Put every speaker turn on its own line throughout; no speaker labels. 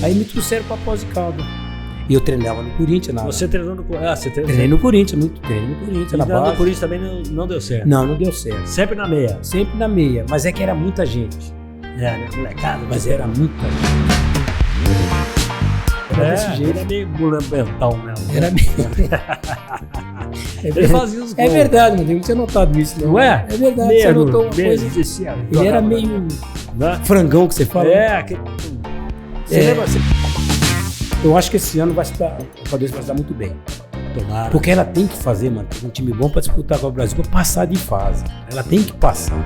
Aí me trouxeram pra Poços de Caldas. E eu treinava no Corinthians.
Você treinou no Corinthians?
Treinei no Corinthians, muito treino no Corinthians. Na base.
No Corinthians também não deu certo?
Não deu certo.
Sempre na meia?
Sempre na meia, mas é que era muita gente.
Né? Molecada.
Mas era muita gente. Era desse jeito.
Era meio bulambentão mesmo.
Era meio...
Ele fazia os gols.
É verdade, meu Deus, não tinha notado isso.
Não é?
É verdade, você notou uma coisa. Ele era meio frangão que você fala. Você lembra assim? Eu acho que esse ano o Caldense vai se dar muito bem.
Tomara.
Porque ela tem que fazer, mano, um time bom pra disputar com o Brasil, pra passar de fase. Ela tem que passar.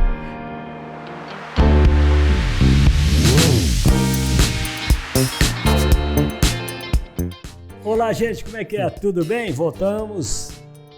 Olá, gente, como é que é? Tudo bem? Voltamos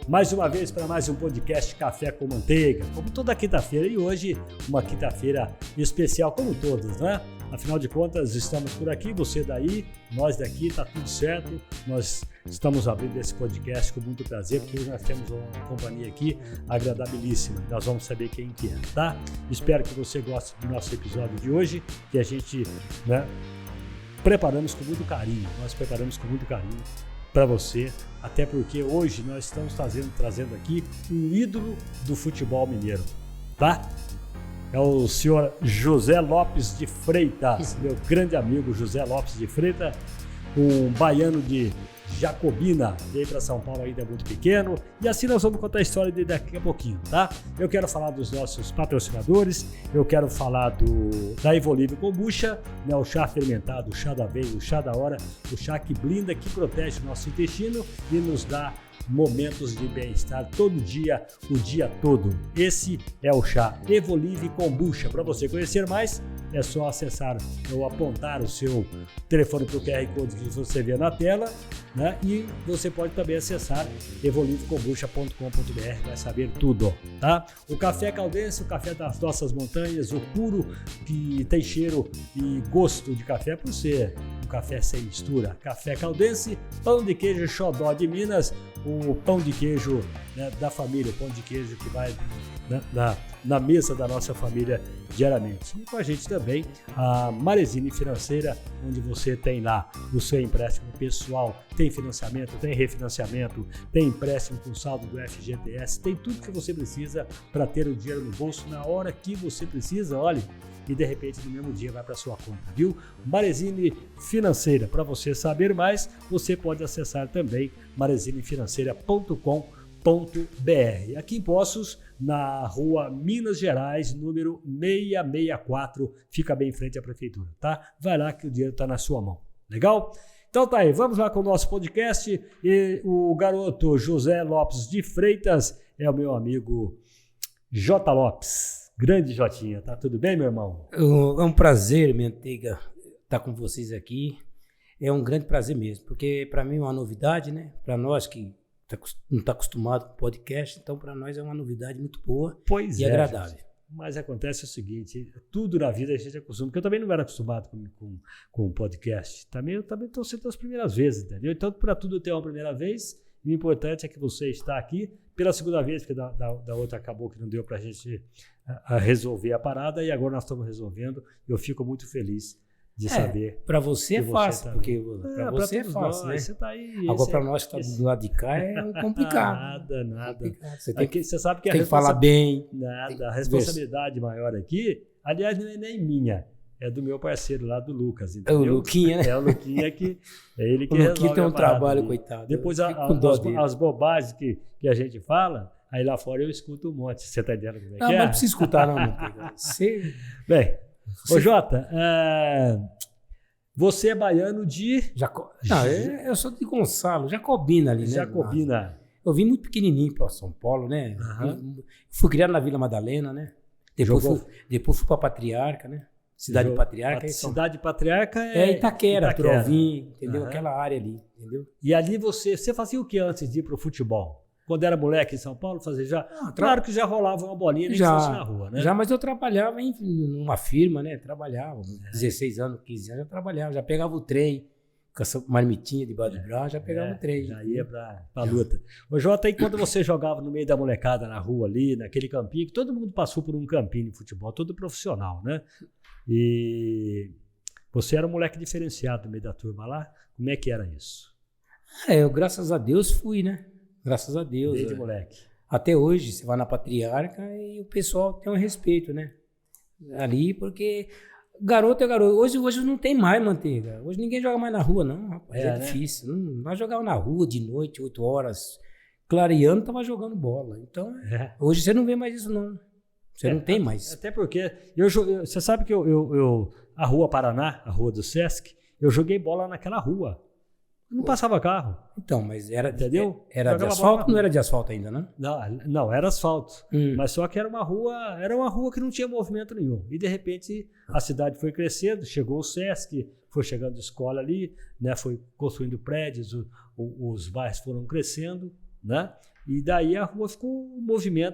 mais uma vez para mais um podcast Café com Manteiga, como toda quinta-feira. E hoje, uma quinta-feira especial, como todas, né? Afinal de contas, estamos por aqui, você daí, nós daqui, tá tudo certo. Nós estamos abrindo esse podcast com muito prazer, porque hoje nós temos uma companhia aqui agradabilíssima. Nós vamos saber quem que é, tá? Espero que você goste do nosso episódio de hoje, que a gente, preparamos com muito carinho. Nós preparamos com muito carinho para você, até porque hoje nós estamos trazendo aqui um ídolo do futebol mineiro, tá? É o senhor José Lopes de Freitas, meu grande amigo José Lopes de Freitas, um baiano de Jacobina, veio para São Paulo ainda muito pequeno, e assim nós vamos contar a história dele daqui a pouquinho, tá? Eu quero falar dos nossos patrocinadores, eu quero falar da Evolível Kombucha, né, o chá fermentado, o chá da vez, o chá da hora, o chá que blinda, que protege o nosso intestino e nos dá momentos de bem-estar todo dia, o dia todo. Esse é o chá Evolível Kombucha. Para você conhecer mais, é só acessar ou apontar o seu telefone para o QR Code que você vê na tela, né? E você pode também acessar evolivecombucha.com.br, vai saber tudo, tá? O café Caldense, o café das nossas montanhas, o puro, que tem cheiro e gosto de café por ser um café sem mistura. Café Caldense, pão de queijo Xodó de Minas, o pão de queijo, né, da família, o pão de queijo que vai na mesa da nossa família diariamente. E com a gente também a Marezine Financeira, onde você tem lá o seu empréstimo pessoal, tem financiamento, tem refinanciamento, tem empréstimo com saldo do FGTS, tem tudo que você precisa para ter o dinheiro no bolso na hora que você precisa, olha, e de repente no mesmo dia vai para sua conta, viu? Marezine Financeira. Para você saber mais, você pode acessar também marezinefinanceira.com.br. Aqui em Poços, na rua Minas Gerais, número 664, fica bem em frente à prefeitura, tá? Vai lá que o dinheiro está na sua mão, legal? Então tá aí, vamos lá com o nosso podcast. E o garoto José Lopes de Freitas é o meu amigo J. Lopes. Grande Jotinha, tá tudo bem, meu irmão?
É um prazer, Manteiga, estar com vocês aqui. É um grande prazer mesmo, porque para mim é uma novidade, né? Para nós que não está acostumado com podcast, então para nós é uma novidade muito boa e agradável.
Gente, mas acontece o seguinte, tudo na vida a gente acostuma, porque eu também não era acostumado com podcast. Eu também estou sendo as primeiras vezes, entendeu? Então, para tudo ter uma primeira vez, o importante é que você está aqui pela segunda vez, porque da outra acabou que não deu para a gente resolver a parada, e agora nós estamos resolvendo. Eu fico muito feliz de saber.
Para você é fácil, porque para você é fácil, né?
Você tá aí,
agora para nós que estamos do lado de cá é complicado.
Nada.
Você
sabe que
tem que falar bem.
A responsabilidade maior aqui, aliás, não é nem minha, é do meu parceiro lá, do Lucas, entendeu?
É o Luquinha, né?
É o Luquinha que é ele que
o
resolve.
Luquinha tem um trabalho,
ali.
coitado.
Depois as bobagens que a gente fala, aí lá fora eu escuto um monte. Você tá entendendo como é que é?
Não, não precisa escutar não, Manteiga.
Bem, ô Jota, você é baiano de...
Não, eu sou de Gonçalo, Jacobina ali, né?
Jacobina.
Eu vim muito pequenininho para São Paulo, né? Uhum. Fui criado na Vila Madalena, né? Depois fui para Patriarca, né? Cidade Patriarca.
Cidade Patriarca
é Itaquera, Turovim, entendeu? Uhum. Aquela área ali, entendeu?
E ali você fazia o que antes de ir para o futebol? Quando era moleque em São Paulo, fazia já? Claro que já rolava uma bolinha, nem que fosse na rua, né?
Já, mas eu trabalhava em uma firma, né? Trabalhava, 16 anos, 15 anos, eu trabalhava. Já pegava o trem, com essa marmitinha debaixo do braço, já pegava o trem.
Já ia pra luta. Ô Jota, aí quando você jogava no meio da molecada na rua ali, naquele campinho, que todo mundo passou por um campinho de futebol, todo profissional, né? E Você era um moleque diferenciado no meio da turma lá. Como é que era isso?
Eu, graças a Deus, fui, né? Graças a Deus.
Desde moleque.
Até hoje, você vai na Patriarca e o pessoal tem um respeito, né? Ali, porque garoto é garoto. Hoje não tem mais manteiga. Hoje ninguém joga mais na rua, não, rapaz. É difícil. Nós jogávamos na rua de noite, 8 horas. Clareando, tava jogando bola. Então, hoje você não vê mais isso, não. Você não tem mais.
Até porque, você sabe que a Rua Paraná, a Rua do Sesc, eu joguei bola naquela rua. Não passava carro.
Então, mas era,
entendeu?
Era de asfalto? Não era de asfalto ainda, né?
Não, era asfalto. Mas só que era uma rua que não tinha movimento nenhum. E de repente a cidade foi crescendo, chegou o Sesc, foi chegando escola ali, né? Foi construindo prédios, os bairros foram crescendo, né? E daí a rua ficou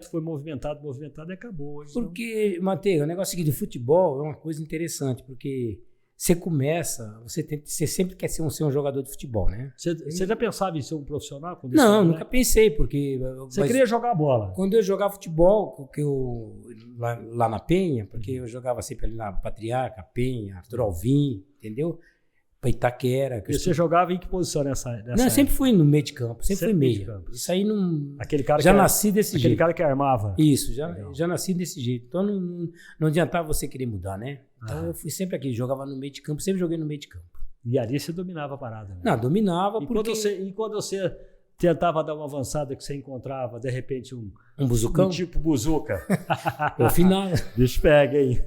foi movimentado e acabou. Hoje,
porque, Manteiga, o negócio aqui de futebol é uma coisa interessante, porque você começa, você sempre quer ser um jogador de futebol, né?
Você já pensava em ser um profissional?
Não, nunca pensei, porque...
Você queria jogar bola?
Quando eu jogava futebol, lá na Penha, porque eu jogava sempre ali na Patriarca, Penha, Arthur Alvim, entendeu? Para Itaquera.
E você jogava em que posição nessa
Não, eu sempre fui no meio de campo, sempre fui meia. Isso aí não... nasci desse jeito.
Aquele cara que armava.
Isso, já nasci desse jeito. Então não adiantava você querer mudar, né? Então eu fui sempre aqui, jogava no meio de campo, sempre joguei no meio de campo.
E ali você dominava a parada, né?
Não, dominava porque...
Quando você tentava dar uma avançada que você encontrava, de repente, um
buzucão?
Um tipo buzuca.
Eu afinava.
Bicho pega, hein?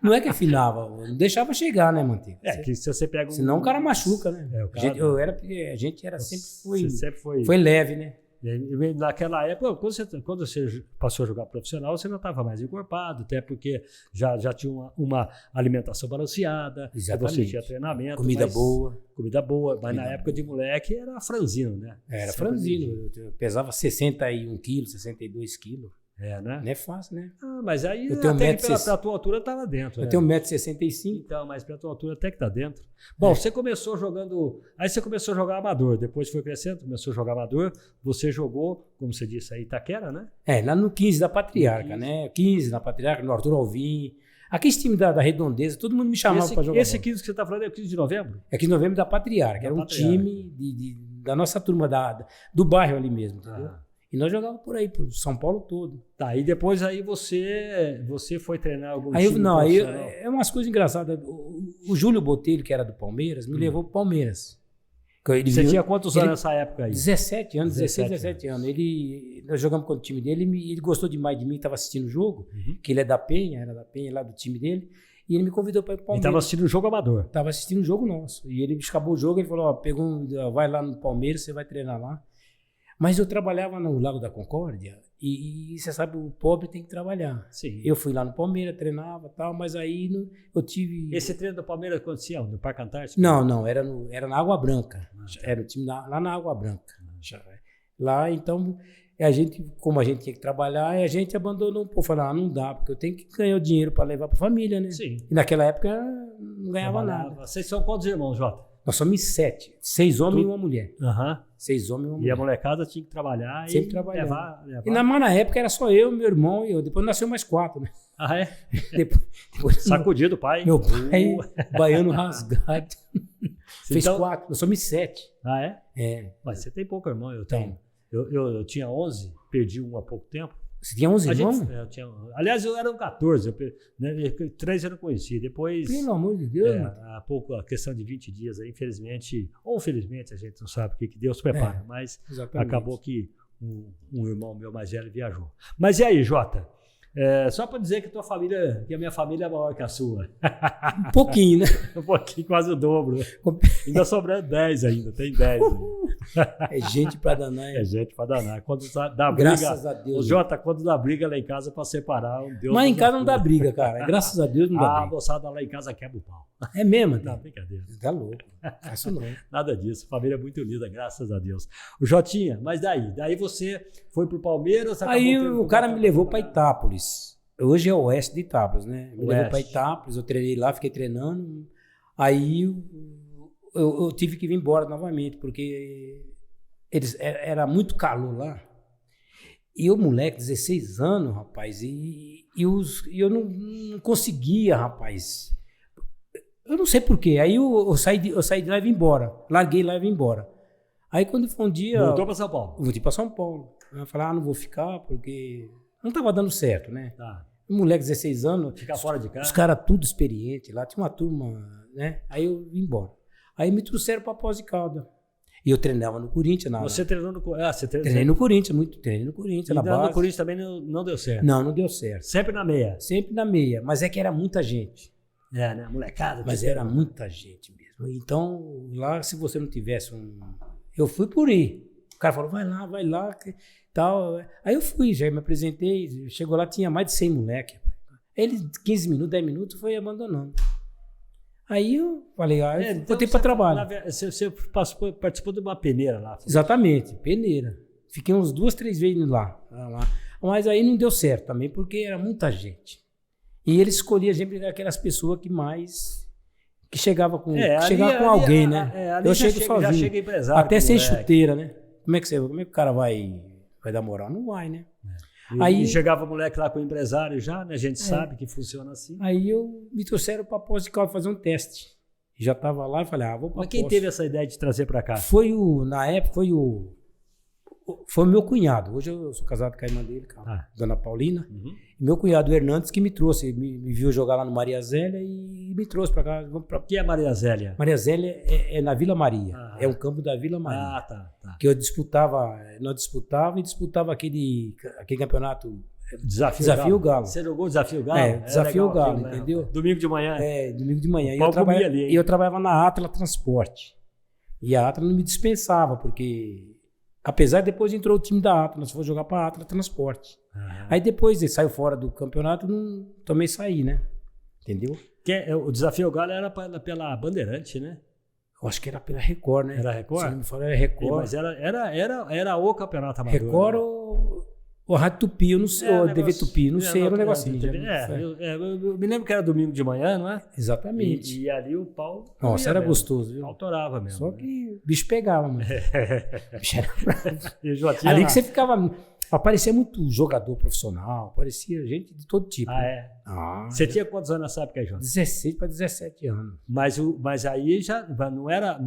Não é que afinava, não deixava chegar, né, Manteiga?
Que se você pega
senão o cara machuca, né? A gente era sempre foi leve, né?
E naquela época, quando você passou a jogar profissional, você não estava mais encorpado, até porque já tinha uma alimentação balanceada, você tinha treinamento.
Comida boa,
mas na época de moleque era franzino, né?
Era franzino, eu pesava 61 quilos, 62 quilos.
Né?
Não é fácil, né?
Mas aí até que pra tua altura estava dentro.
Eu tenho 1,65 m.
Então, mas pra tua altura até que tá dentro. Bom, você começou jogando... Aí você começou a jogar amador, depois foi crescendo, começou a jogar amador. Você jogou, como você disse aí, Itaquera, né?
Lá no 15 da Patriarca, né? 15 na Patriarca, no Arthur Alvim. Aqui esse time da Redondeza, todo mundo me chamava para jogar.
Esse 15 que você está falando é o 15 de novembro?
É 15 de novembro da Patriarca. Era um time da nossa turma do bairro ali mesmo, entendeu? E nós jogávamos por aí, pro São Paulo todo.
Tá, e depois aí você foi treinar algum time profissional?
Aí é umas coisas engraçadas. O Júlio Botelho, que era do Palmeiras, me levou pro Palmeiras.
Você tinha quantos anos nessa época aí?
17 anos, 16, 17 anos. Nós jogamos contra o time dele, ele gostou demais de mim, estava assistindo o jogo, que ele é da Penha, era da Penha, lá do time dele, e ele me convidou para ir pro Palmeiras.
Ele estava assistindo o jogo amador?
Estava assistindo o jogo nosso. E ele acabou o jogo, ele falou, vai lá no Palmeiras, você vai treinar lá. Mas eu trabalhava no Lago da Concórdia e você sabe, o pobre tem que trabalhar.
Sim.
Eu fui lá no Palmeiras, treinava e tal, mas aí eu tive...
Esse treino do Palmeiras acontecia no Parque Antártico?
Não, era na Água Branca. Era o time lá na Água Branca. Lá, então, como a gente tinha que trabalhar, a gente abandonou. Pô, falou, não dá, porque eu tenho que ganhar o dinheiro para levar para a família, né?
Sim.
E naquela época não ganhava nada.
Vocês são quantos irmãos, Jota?
Nós somos 7, 6 homens e uma mulher. 6 homens e uma mulher.
E a molecada tinha que trabalhar
sempre trabalhar. E na época era só eu, meu irmão e eu. Depois nasceu mais 4, né?
Ah, é?
Depois,
sacudido o pai.
Meu pai, baiano rasgado. Fez 4, nós somos 7.
Ah, é?
É.
Mas você tem pouco irmão, eu tenho. Eu tinha 11, perdi um há pouco tempo.
Você tinha 11 irmãos?
Aliás, eu era 14, 3 eu não conhecia. Depois,
pelo amor de Deus,
há pouco, a questão de 20 dias, aí, infelizmente, ou felizmente, a gente não sabe o que Deus prepara, mas exatamente. Acabou que um irmão meu mais velho viajou. Mas e aí, Jota? Só para dizer que a minha família é maior que a sua.
Um pouquinho, né?
Um pouquinho, quase o dobro. Ainda sobrando 10 ainda, tem 10 ainda.
É gente para danar.
É gente para danar. Quando dá briga,
graças a Deus.
Jota, quando dá briga lá em casa para separar, Deus.
Mas em casa não dá briga, cara. Graças a Deus não dá briga.
A moçada lá em casa quebra o pau.
É mesmo?
Não, brincadeira.
Tá louco. Isso não.
Nada disso. Família é muito unida, graças a Deus. O Jotinha, mas daí você foi pro Palmeiras.
Aí o cara me levou para Itápolis. Hoje é o oeste de Itápolis, né? Me levou para Itápolis, eu treinei lá, fiquei treinando. Aí eu tive que vir embora novamente, porque era muito calor lá. E eu, moleque, 16 anos, rapaz, e eu não conseguia, rapaz. Eu não sei porquê. Aí eu saí de lá e vim embora. Larguei lá e vim embora. Aí quando foi um dia...
Voltou para São Paulo?
Voltei para São Paulo. Eu falei, não vou ficar porque não estava dando certo, né?
Tá.
Um moleque de 16 anos.
Ficar fora de casa?
Os caras tudo experiente lá. Tinha uma turma, né? Aí eu vim embora. Aí me trouxeram para Poços de Caldas. E eu treinava no Corinthians.
Você treinou no Corinthians?
Treinei no Corinthians, treinei no Corinthians, na base.
No Corinthians também não deu certo?
Não deu certo.
Sempre na meia?
Sempre na meia, mas é que era muita gente.
Né? Molecada.
Mas era muita gente mesmo. Então, lá, se você não tivesse um... Eu fui por ir. O cara falou, vai lá, tal. Aí eu fui, já me apresentei. Chegou lá, tinha mais de 100 moleques. Ele, 15 minutos, 10 minutos, foi abandonando. Aí eu falei, eu voltei para trabalho.
Você participou de uma peneira lá?
Exatamente, peneira. Fiquei uns 2, 3 vezes lá. Mas aí não deu certo também, porque era muita gente. E ele escolhia sempre aquelas pessoas que chegava com alguém, né? Eu chego sozinho.
Já chega empresário.
Até sem chuteira, né? Como é que o cara vai dar moral? Não vai, né?
Aí chegava moleque lá com o empresário já, né? A gente sabe que funciona assim.
Aí me trouxeram para Poços de Caldas fazer um teste. Já estava lá e falei, vou para
Mas quem teve essa ideia de trazer para cá?
Na época, foi o meu cunhado. Hoje eu sou casado com a irmã dele, Dona Paulina. Uhum. E meu cunhado, o Hernandes, que me trouxe. Me viu jogar lá no Maria Zélia e me trouxe para cá.
O que é Maria Zélia?
Maria Zélia é na Vila Maria. É um campo da Vila Maria.
Tá.
Que nós disputava aquele campeonato. Desafio Galo.
Você jogou Desafio Galo?
Desafio Galo, entendeu?
Domingo de manhã.
Domingo de manhã.
E
eu trabalhava na Atla Transporte. E a Atla não me dispensava, porque... Apesar de depois entrou o time da Atla, nós fomos jogar para a Atla Transporte. Uhum. Aí depois ele saiu fora do campeonato, também saí, né? Entendeu?
O Desafio Galo era pela Bandeirante, né?
Eu acho que era pela Record, né?
Era Record?
Se não me falar, era Record.
Mas era o campeonato amador.
Record, né? ou Rádio Tupi, eu não sei, ou TV Tupi, não sei, era um negocinho.
Eu me lembro que era domingo de manhã, não é?
Exatamente.
E ali o pau...
Nossa, era gostoso, viu?
O pau torava mesmo.
Só que o bicho pegava, mano. O bicho era bravo.
Ali
que você ficava... Aparecia muito jogador profissional, aparecia gente de todo tipo.
Você tinha quantos anos nessa época aí, Jota?
16 para 17 anos.
Mas aí já não era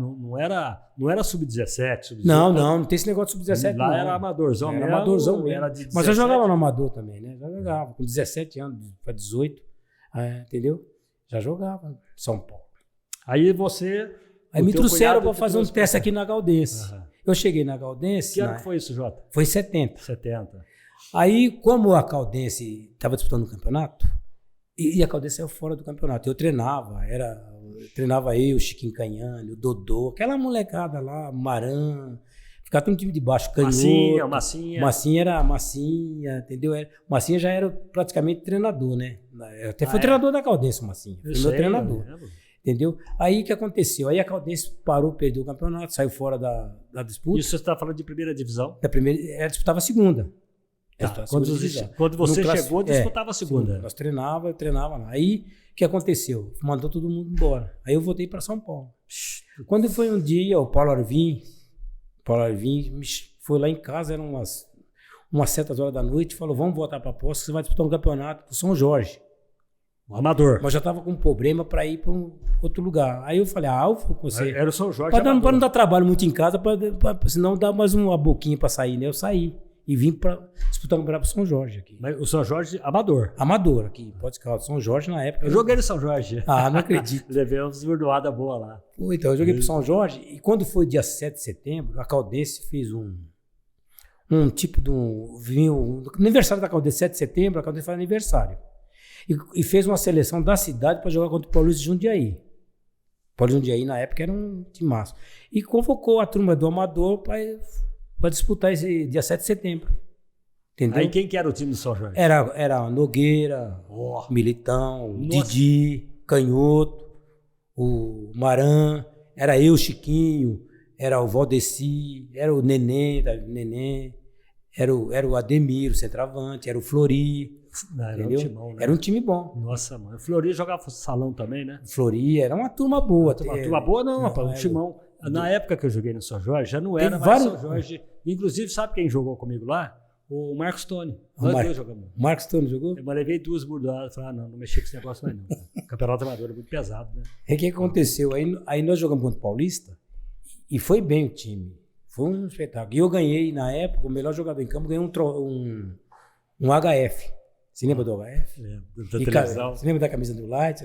sub-17, sub-18.
Não tem esse negócio de sub-17
lá não. Era amadorzão mesmo.
Amadorzão mesmo. Mas eu jogava no amador também, né? Já jogava com 17 anos para 18, entendeu? Já jogava São Paulo.
Aí você...
Aí me trouxeram para fazer um teste aqui na Galdense. Eu cheguei na Caldense...
Que ano que foi isso, Jota?
Foi 70.
70.
Aí, como a Caldense estava disputando o campeonato, e a Caldense saiu fora do campeonato, eu treinava eu, Chiquinho Canhane, o Dodô, aquela molecada lá, Maran, ficava todo um time de baixo, Canhoto. Massinha, entendeu? Massinha já era praticamente treinador, né? Até foi treinador da Caldense, o Massinha. Foi meu treinador. Entendeu? Aí o que aconteceu? Aí a Caldense parou, perdeu o campeonato, saiu fora da disputa.
Isso você está falando de primeira divisão?
Da primeira, ela disputava a segunda.
Quando você chegou, disputava a segunda.
Nós eu treinava lá. Aí o que aconteceu? Mandou todo mundo embora. Aí eu voltei para São Paulo. Quando foi um dia, o Paulo Arvim foi lá em casa, eram umas certas horas da noite, falou: vamos voltar para Poços, você vai disputar um campeonato com São Jorge.
Um amador.
Mas já estava com um problema para ir para um outro lugar. Aí eu falei, eu vou com você.
Era o São Jorge.
Para não dar trabalho muito em casa, senão dar mais uma boquinha para sair, né? Eu saí e vim para disputar um campeonato para São Jorge aqui.
Mas o São Jorge, amador?
Amador aqui, pode ficar. São Jorge na época.
Eu joguei no São Jorge.
Não acredito.
Levei umas burdoadas boas lá.
Então, eu joguei para São Jorge e quando foi dia 7 de setembro, a Caldense fez um tipo de no aniversário da Caldense, 7 de setembro, a Caldense faz aniversário. E fez uma seleção da cidade para jogar contra o Paulista de Jundiaí. O Paulista de Jundiaí, na época, era um time massa. E convocou a turma do Amador para disputar esse dia 7 de setembro. Entendeu?
Aí quem que era o time do São Jorge?
Era Nogueira, Militão, Didi, Canhoto, o Maran, era eu, Chiquinho, era o Valdeci, era o Neném, era o Ademir, o centroavante, era o Flori.
Era um timão, né?
Era um time bom.
Nossa, mano. O Flori jogava salão também, né?
Flori era uma turma boa.
Uma turma boa não, um timão. Na época que eu joguei no São Jorge, já não era mais São Jorge. Inclusive, sabe quem jogou comigo lá? O Marcos Tony. Nós dois jogamos.
O Marcos Tony jogou?
Eu levei 2 bordadas. Falei, não mexi com esse negócio mais não. O campeonato amador é muito pesado, né?
O que aconteceu? Aí nós jogamos contra o Paulista e foi bem o time. Foi um espetáculo. E eu ganhei, na época, o melhor jogador em campo, ganhei um HF. Você lembra do HF?
Da televisão.
Você lembra da camisa do Light?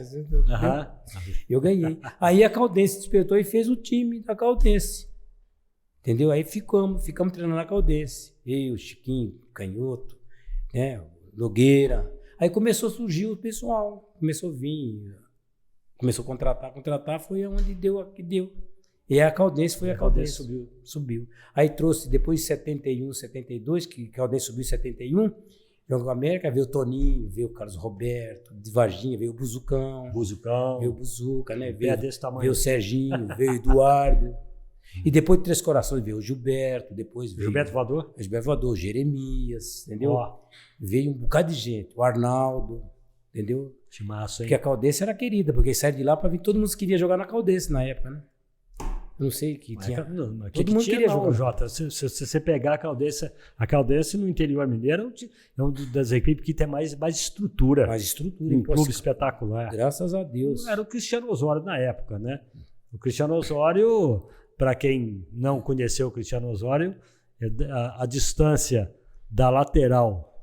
Eu ganhei. Aí a Caldense despertou e fez o time da Caldense. Entendeu? Aí ficamos treinando na Caldense. Eu, Chiquinho, Canhoto, né? Nogueira. Aí começou a surgir o pessoal. Começou a vir. Começou a contratar. Foi onde deu. E a Caldense foi a Caldense. Subiu. Aí trouxe, depois de 71, 72, que a Caldense subiu em 71, jogou a América, veio o Toninho, veio o Carlos Roberto, de Varginha, veio o Buzucão. Veio o Buzuca, né? Veio o Serginho, veio o Eduardo. E depois de Três Corações veio o Gilberto, depois veio...
Gilberto
Voador, Jeremias, entendeu? Veio um bocado de gente, o Arnaldo, entendeu?
Timaço, hein?
Porque a Caldense era querida, porque saíram de lá para vir, todo mundo queria jogar na Caldense na época, né? Eu não sei o que tinha.
Todo mundo queria jogar. Jota, se você pegar a Caldense no interior mineiro é uma das equipes que tem mais estrutura. Um clube espetacular.
Graças a Deus.
Era o Cristiano Osório na época, né? O Cristiano Osório, para quem não conheceu o Cristiano Osório, a distância da lateral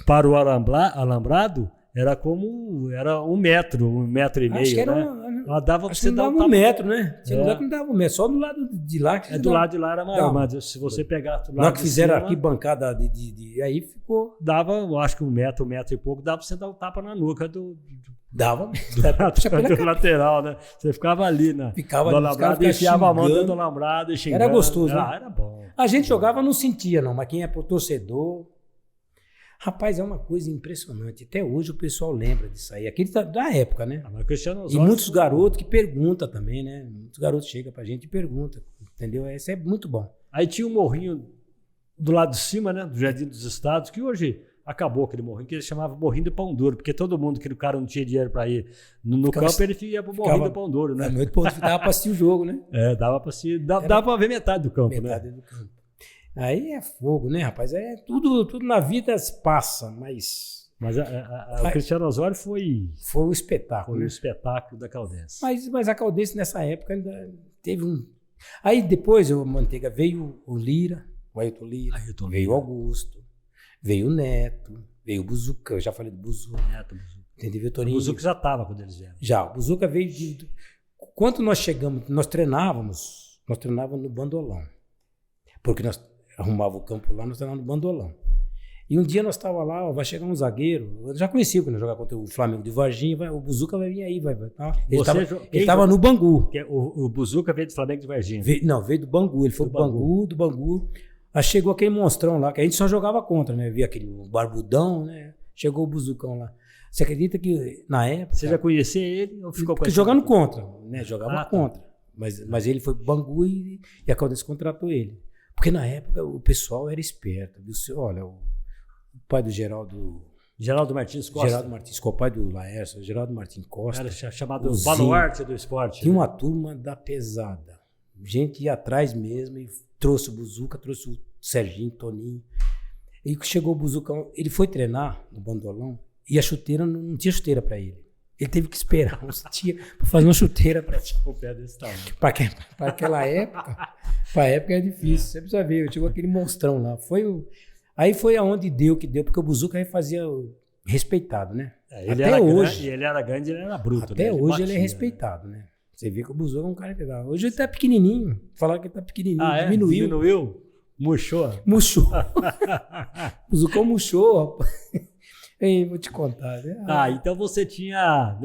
para o alambrado era 1 metro, 1,5 metro,
acho que
né? Dava
acho que não dava 1 metro, né? Tinha lugar que não dava 1 metro, só do lado de lá.
Do lado de lá era maior, mas se você pegar do
lado que fizeram aqui bancada aí ficou...
Dava, eu acho que 1 metro, 1 metro e pouco, dava pra você dar um tapa na nuca do lateral, né? Você ficava ali no alambrado e enfiava a mão dentro do alambrado e xingando.
Era gostoso, né?
Era bom.
A gente jogava, não sentia não, mas quem é pro torcedor... Rapaz, é uma coisa impressionante. Até hoje o pessoal lembra disso aí. Aquele da época, né?
E
muitos garotos que perguntam também, né? Muitos garotos chegam pra gente e perguntam. Entendeu? Isso é muito bom.
Aí tinha um morrinho do lado de cima, né? Do Jardim dos Estados, que hoje acabou aquele morrinho, que ele chamava Morrinho do Pão Duro, porque todo mundo que o cara não tinha dinheiro pra ir no campo, ele ia pro Morrinho do Pão Duro, né?
Dava pra assistir o jogo, né?
Dava pra assistir. Dava pra ver metade do campo,
metade do campo. Aí é fogo, né, rapaz? Tudo na vida se passa, mas...
Mas o Cristiano Osório foi
o espetáculo.
Foi o espetáculo da Caldense.
Mas a Caldense nessa época ainda teve um... Aí depois, Manteiga, veio o Lira, o Ailton Lira, veio o Augusto, veio o Neto, veio o Buzuca, eu já falei do Buzuca. Entendeu? O
Buzuca já estava quando eles vieram.
Já, o Buzuca veio de... Quando nós chegamos, nós treinávamos no Bandolão. Porque nós arrumava o campo lá, nós treinávamos no Bandolão. E um dia nós estávamos lá, vai chegar um zagueiro, eu já conhecia quando eu jogava contra o Flamengo de Varginha, o Buzuca vai vir aí, tá? Ele estava no Bangu.
O Buzuca veio do Flamengo de Varginha?
Veio do Bangu, ele foi do Bangu. Aí chegou aquele monstrão lá, que a gente só jogava contra, né? Via aquele barbudão, né? Chegou o Buzucão lá. Você acredita que na época...
Você já conhecia ele ou ficou com ele?
Jogando contra, né? Jogava contra. Mas ele foi pro Bangu e a Caldense contratou ele. Porque na época o pessoal era esperto. Olha, o pai do Geraldo
Martins Costa.
Geraldo Martins Costa, o pai do Laércio, Geraldo Martins Costa.
Era chamado baluarte do esporte.
Tinha uma turma da pesada. Gente ia atrás mesmo e trouxe o Buzuca, trouxe o Serginho, Toninho. E chegou o Buzucão, ele foi treinar no Bandolão e a chuteira, não tinha chuteira para ele. Ele teve que esperar uns dias para fazer uma chuteira para
o pé desse tamanho.
Para aquela época, para a época era difícil. Você precisa ver, chegou aquele monstrão lá. Aí foi aonde deu, porque o Buzuca aí fazia respeitado, né?
Até hoje. Ele era grande, ele era bruto.
Até hoje ele é respeitado, né? Você vê que o Buzuca é um cara que dá. Hoje ele tá pequenininho. Falaram que ele tá pequenininho.
Diminuiu? Murchou?
O Buzucão murchou, rapaz. Ei, vou te contar, né?
Então você tinha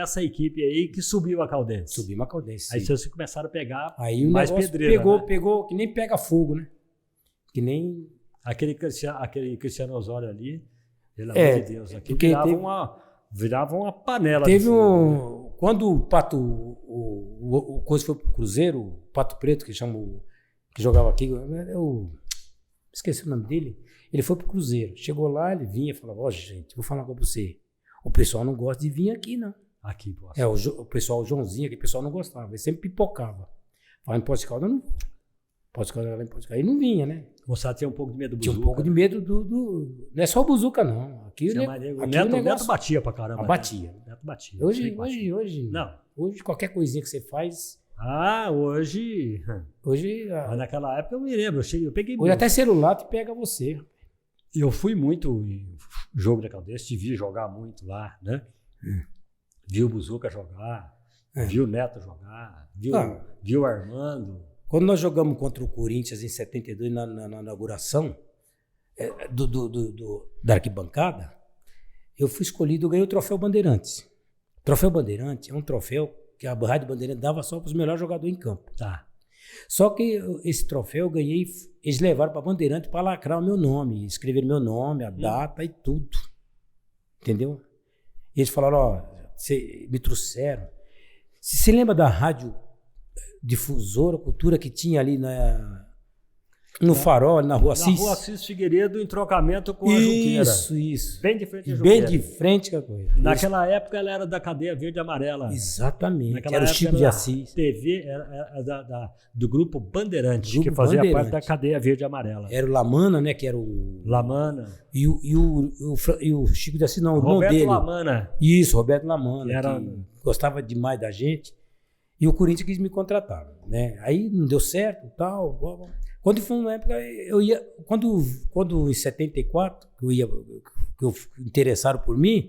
essa equipe aí que subiu a Caldense.
Subiu a Caldense.
Aí vocês começaram a pegar
aí
mais pedreira.
Pegou, que nem pega fogo, né? Que nem...
Aquele Cristiano Osório ali, pelo amor de Deus, aqui virava uma panela.
Teve quando o Pato, o coisa foi pro Cruzeiro, o Pato Preto, que jogava aqui, eu esqueci o nome dele. Ele foi pro Cruzeiro. Chegou lá, ele vinha e falava, gente, vou falar uma coisa pra você. O pessoal não gosta de vir aqui, não.
Aqui, pô.
O pessoal, o Joãozinho, aquele pessoal não gostava. Ele sempre pipocava. Falava, em Poços de Caldas, não. Pode escalar lá em Pode Escalar. E não vinha, né?
O moçada tinha um pouco de medo do
Tinha
Buzuca.
um pouco de medo do... Não é só o Buzuca, não. Aqui,
O Neto batia pra caramba.
Batia.
O Neto batia.
Hoje...
Não.
Hoje, qualquer coisinha que você faz...
Hoje... Mas naquela época eu me lembro. Eu peguei
hoje
muito.
até celular te pega você.
Eu fui muito em jogo da Caldense, te vi jogar muito lá, né? Vi o Buzuca jogar, vi o Neto jogar, vi o Armando.
Quando nós jogamos contra o Corinthians em 72, na inauguração da arquibancada, eu fui escolhido, eu ganhei o troféu Bandeirantes. O troféu Bandeirantes é um troféu que a Rádio Bandeirantes dava só para os melhores jogadores em campo.
Tá.
Só que esse troféu eu ganhei, eles levaram para a Bandeirante para lacrar o meu nome, escrever meu nome, a data e tudo. Entendeu? E eles falaram, me trouxeram. Você lembra da rádio difusora, cultura que tinha ali no Farol, na Rua Assis?
Na Rua Assis Figueiredo, em trocamento com a Junqueira.
Isso.
Bem de frente à
Bem
Junqueira.
de frente com a coisa.
Naquela época ela era da cadeia verde e amarela.
Exatamente.
Naquela
era o Chico de Assis.
TV era do grupo Bandeirante, que fazia parte da cadeia verde e amarela.
Era o Lamana, né? Que era o...
Lamana.
E o Chico de Assis, não, o irmão
Roberto
dele.
Lamana.
Isso, Roberto Lamana.
Era...
Gostava demais da gente. E o Corinthians quis me contratar, né? Aí não deu certo, tal. Quando foi uma época, eu ia... Quando em 74, que eu interessaram por mim,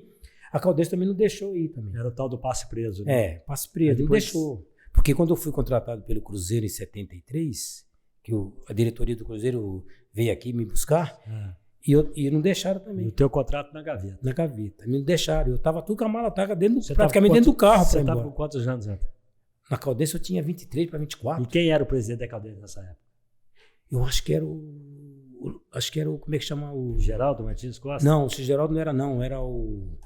a Caldense também não deixou ir também.
Era o tal do passe preso, né?
Passe preso, não deixou. Porque quando eu fui contratado pelo Cruzeiro em 73, que a diretoria do Cruzeiro veio aqui me buscar, e não deixaram também.
E o teu contrato na gaveta.
Na gaveta. Me não deixaram. Eu estava tudo com a mala, praticamente dentro do carro.
Você estava com quantos anos, Zé?
Na Caldense eu tinha 23 para 24.
E quem era o presidente da Caldense nessa época?
Eu acho que era o como é que chama o...
Geraldo Martins Costa?
Não, o Geraldo não era não, era o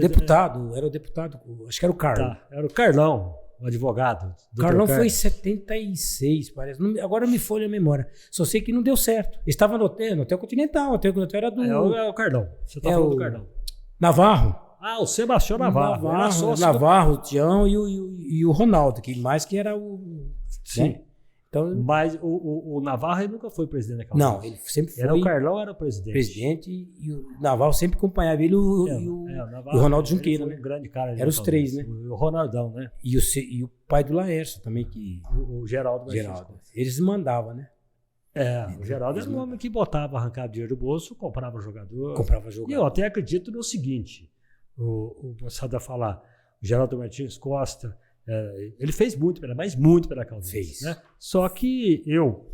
deputado, era o deputado, acho que era o Carlos.
Tá, era o Carlão, o advogado.
Carlão foi em 76, parece. Agora me folha a memória. Só sei que não deu certo. Eles estavam no Hotel Continental, o Hotel Continental era do...
É o Carlão, você está falando do Carlão.
Navarro.
O Sebastião Navarro.
Navarro, o Tião e o Ronaldo, que mais que era o...
Sim.
Né? Então,
mas o Navarro ele nunca foi presidente da Caldense.
Não, ele sempre foi.
O Carlão era o presidente.
E o Navarro sempre acompanhava ele e o Ronaldo Junqueira, né?
Um grande cara.
Eram os três, né?
O Ronaldão, né?
E o pai do Laércio também.
O Geraldo.
Eles mandavam, né?
O Geraldo era um homem que botava, arrancava dinheiro do bolso, comprava jogador. E eu até acredito no seguinte, o moçada falar, o Geraldo Martins Costa... ele fez muito, mas muito pela Caldense. Né? Só que eu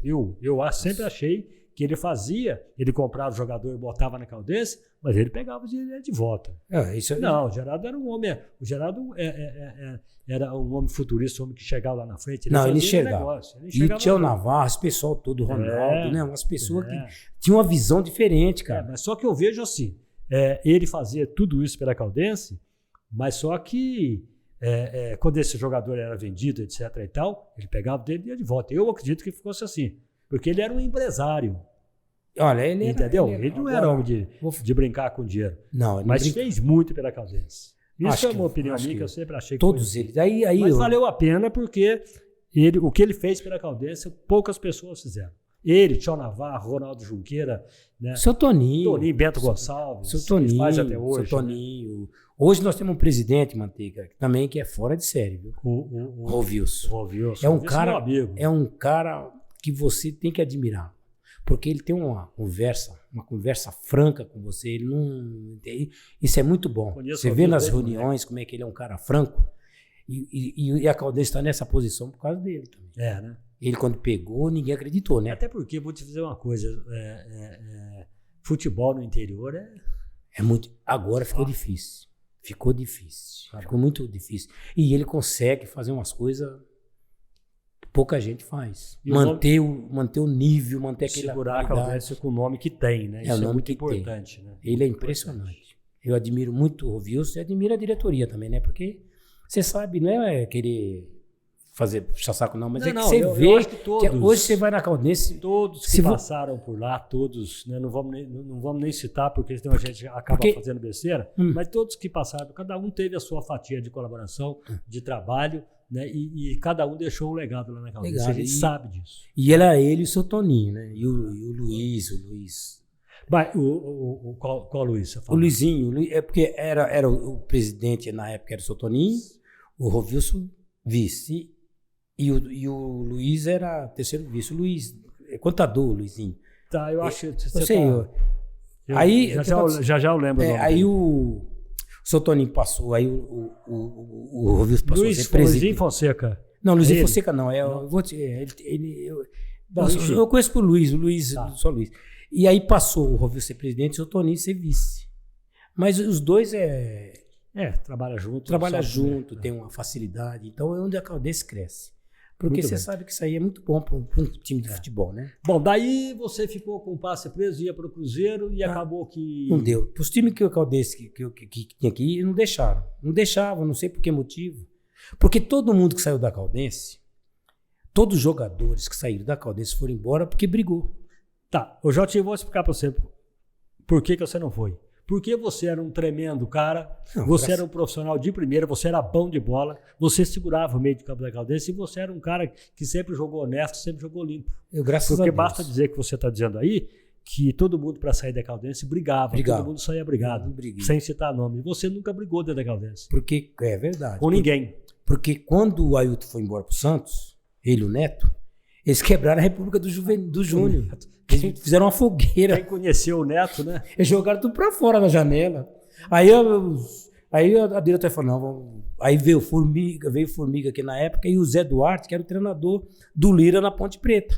sempre achei que ele comprava o jogador e botava na Caldense, mas ele pegava o dinheiro de volta. Não, o Geraldo era um homem. O Geraldo era um homem futurista, um homem que chegava lá na frente.
Ele enxergava. E o Tião Navarro, esse pessoal todo, o Ronaldo, né? Umas pessoas que tinham uma visão diferente, cara.
Mas só que eu vejo assim, ele fazia tudo isso pela Caldense, mas só que quando esse jogador era vendido, etc. e tal, ele pegava dele e ia de volta. Eu acredito que fosse assim, porque ele era um empresário.
Olha,
entendeu? Ele não era homem de brincar com dinheiro.
Não,
mas fez muito pela Caldense. Isso é uma opinião minha que eu sempre achei que
todos eles.
Mas valeu a pena porque o que ele fez pela Caldense, poucas pessoas fizeram. Ele, Tião Navarro, Ronaldo Junqueira, né?
Seu Toninho,
Bento Gonçalves,
seu Toninho,
faz até hoje.
Seu Toninho. Né? Hoje nós temos um presidente, Manteiga, também que é fora de série, viu? O Rovilson. É um cara, que você tem que admirar, porque ele tem uma conversa franca com você. Ele não, isso é muito bom. Você vê nas reuniões como é que ele é um cara franco. E a Caldense está nessa posição por causa dele também.
Né?
Ele, quando pegou, ninguém acreditou, né?
Até porque, vou te dizer uma coisa, futebol no interior
é muito... Agora ficou difícil. Ficou muito difícil. E ele consegue fazer umas coisas que pouca gente faz. Manter o nível, manter aquele...
Segurar a Caldense com o nome que tem, né? Isso é muito importante. Né?
Ele é impressionante. Eu admiro muito o Rovilson e admiro a diretoria também, né? Porque você sabe, não é querer fazer puxar saco não, mas
Não,
é que
não,
você
eu
vê
acho que todos-
hoje você vai na Caldense,
Todos que
Se vo-
passaram por lá, todos, né, não vamos nem citar, porque senão a gente acaba
porque-
fazendo besteira, mas todos que passaram, cada um teve a sua fatia de colaboração, de trabalho, né, e cada um deixou um legado lá na Caldense.
Legado,
A gente sabe disso.
e era ele e o seu Toninho, né? E o Luiz.
Mas, qual Luiz? Você
O
fala?
Luizinho, é porque era o presidente na época, era o seu Toninho, o Rovilson vice, e o Luiz era terceiro vice. O Luiz, é contador, o Luizinho.
Tá, eu acho que você
Eu sei,
tá-
aí,
já eu lembro o nome
aí
dele.
o seu Toninho passou, aí o Rovilson passou a ser
Luizinho
presidente.
Fonseca.
Não, Luizinho
Ele?
Fonseca não,
Não?
eu vou te,
Bom, enfim.
eu conheço por Luiz,
Tá.
só Luiz. E aí passou o Rovilson ser presidente e o Toninho ser vice. Mas os dois
Trabalha junto.
trabalham
sabe,
junto,
né?
tem uma facilidade. Então é onde a Caldense cresce. Porque
Muito
você
bem.
sabe que isso aí é muito bom para um time de futebol, né?
Bom, daí você ficou com o passe preso, ia para o Cruzeiro e acabou que...
Não deu. Os times que o Caldense que tinha que ir, não deixaram. Não deixavam, não sei por que motivo. Porque todo mundo que saiu da Caldense, todos os jogadores que saíram da Caldense foram embora porque brigou.
Tá, eu já vou explicar para você por que você não foi. Porque você era um tremendo cara,
Não,
você
graças-
era um profissional de primeira, você era bom de bola, você segurava o meio de campo da Caldense e você era um cara que sempre jogou honesto, sempre jogou limpo.
Graças
Porque
a Deus.
basta dizer que você está dizendo aí que todo mundo para sair da Caldense brigava,
Brigava.
todo mundo saía brigado,
Eu não briguei.
sem citar nome. E você nunca brigou dentro da Caldense.
Porque é verdade.
Com ninguém.
Porque quando o Ailton foi embora pro Santos, ele e o Neto, eles quebraram a República do Júnior. Eles fizeram uma fogueira.
Quem conheceu o Neto, né?
Eles jogaram tudo pra fora na janela. Aí a diretora falou, não, aí veio Formiga aqui na época, e o Zé Duarte, que era o treinador do Lira na Ponte Preta.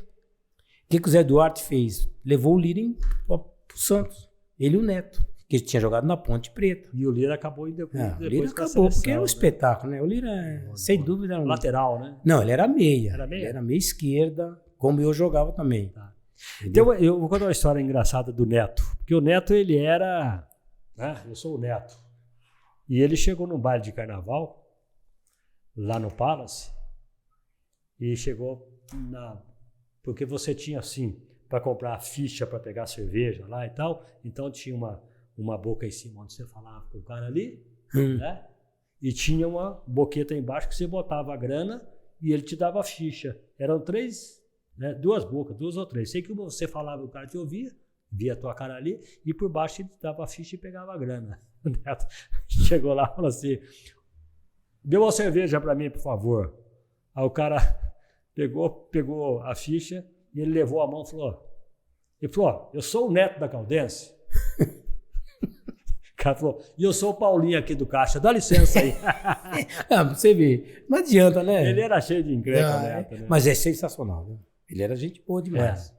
O que o Zé Duarte fez? Levou o Lira pro Santos, ele e o Neto, que ele tinha jogado na Ponte Preta.
E o Lira acabou indo
O
depois
Lira
com a
acabou, porque é um
seleção, né?
espetáculo, né? O Lira, sem dúvida, era um...
Lateral, né?
Não, ele era meia.
Era meia?
Ele era meia esquerda, como eu jogava também.
Tá.
Entendeu?
Então, eu vou contar uma história engraçada do Neto. Porque o Neto, ele era... Né? Eu sou o Neto. E ele chegou num baile de carnaval, lá no Palace, e chegou porque você tinha, assim, para comprar a ficha para pegar cerveja lá e tal, então tinha uma boca em cima onde você falava com o cara ali, né? E tinha uma boqueta embaixo que você botava a grana e ele te dava a ficha. Eram três... Né? Duas bocas, duas ou três. Sei que você falava, o cara te ouvia, via a tua cara ali, e por baixo ele dava a ficha e pegava a grana. O Neto chegou lá e falou assim: dê uma cerveja para mim, por favor. Aí o cara pegou a ficha e ele levou a mão e falou: eu sou o Neto da Caldense. O cara falou: e eu sou o Paulinho aqui do Caixa, dá licença aí.
Você vê, não adianta, né?
Ele era cheio de encrenca, o Neto, né?
Mas é sensacional, né? Ele era gente boa demais.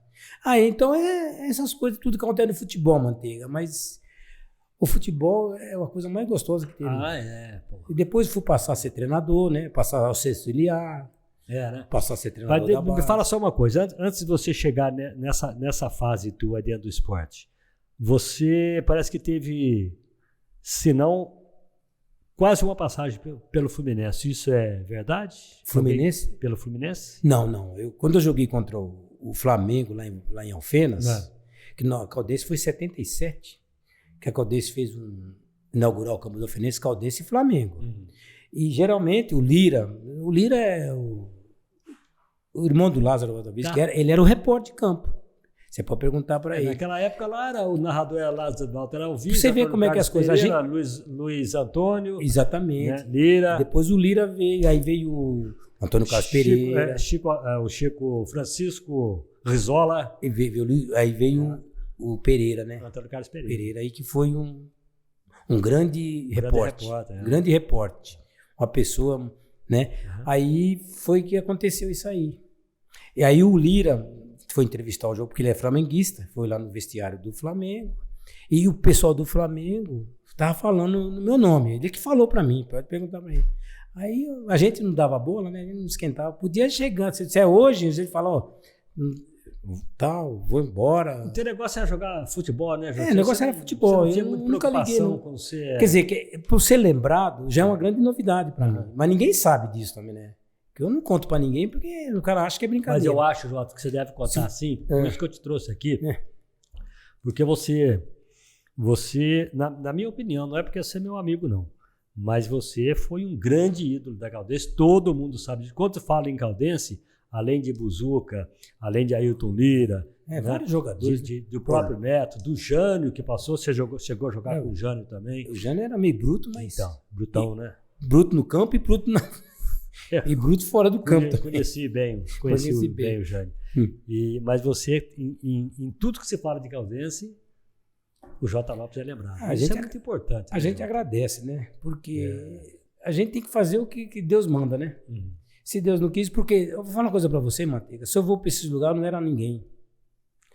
Então essas coisas, tudo que acontece no futebol, Manteiga, mas o futebol é uma coisa mais gostosa que tem.
Pô.
E depois fui passar a ser treinador, né? Passar a ser auxiliar,
Né?
passar a ser treinador da
Me
base.
fala só uma coisa, antes de você chegar nessa fase tua dentro do esporte, você parece que teve, se não, quase uma passagem pelo Fluminense. Isso é verdade?
Fluminense?
Pelo Fluminense?
Não. Quando eu joguei contra o Flamengo lá em Alfenas, que a Caldense foi em 77, que a Caldense fez inaugurar o campo do Alfenense, Caldense e Flamengo. E geralmente o Lira é o irmão do Lázaro Valdovice, ele era o repórter de campo. Você pode perguntar para ele.
Naquela época lá era o narrador era Lázaro Valter, era o Vitor.
Você vê como é que as coisas...
Pereira, Luiz Antônio.
Exatamente.
Né? Lira.
Depois o Lira veio, aí veio o Antônio Carlos Pereira.
O Chico Francisco Rizola.
Aí veio o Pereira, né?
Antônio Carlos Pereira.
Aí que foi um grande repórter. Um grande repórter. Uma pessoa, né? Aí foi que aconteceu isso aí. E aí o Lira foi entrevistar o jogo, porque ele é flamenguista, foi lá no vestiário do Flamengo, e o pessoal do Flamengo estava falando no meu nome, ele que falou para mim, pode perguntar para ele. Aí a gente não dava bola, né? A gente não esquentava, podia chegar, se disser hoje, a gente fala, tal, vou embora.
O teu negócio era jogar futebol, né, José?
O negócio era futebol,
eu
nunca liguei.
Com você.
Quer dizer, por ser lembrado, já é uma grande novidade para mim, mas ninguém sabe disso também, né? Que eu não conto pra ninguém porque o cara acha que é brincadeira.
Mas eu acho, Jota, que você deve contar assim, por isso que eu te trouxe aqui. Porque você na minha opinião, não é porque você é meu amigo, não, mas você foi um grande ídolo da Caldense, todo mundo sabe disso. Quando fala em Caldense, além de Buzuca, além de Ailton Lira, né?
Vários jogadores.
Do próprio Neto, do Jânio que passou, você chegou a jogar com o Jânio também.
O Jânio era meio bruto, mas...
Então, brutão, né?
Bruto no campo e bruto e bruto fora do campo.
Conheci bem o Jânio. Mas você, em tudo que você fala de Caldense, o J. Lopes é lembrado. Isso é muito importante.
A gente agradece, né? Porque a gente tem que fazer o que Deus manda, né? Se Deus não quis, porque... Eu vou falar uma coisa pra você, Manteiga. Se eu vou pra esse lugar, eu não era ninguém.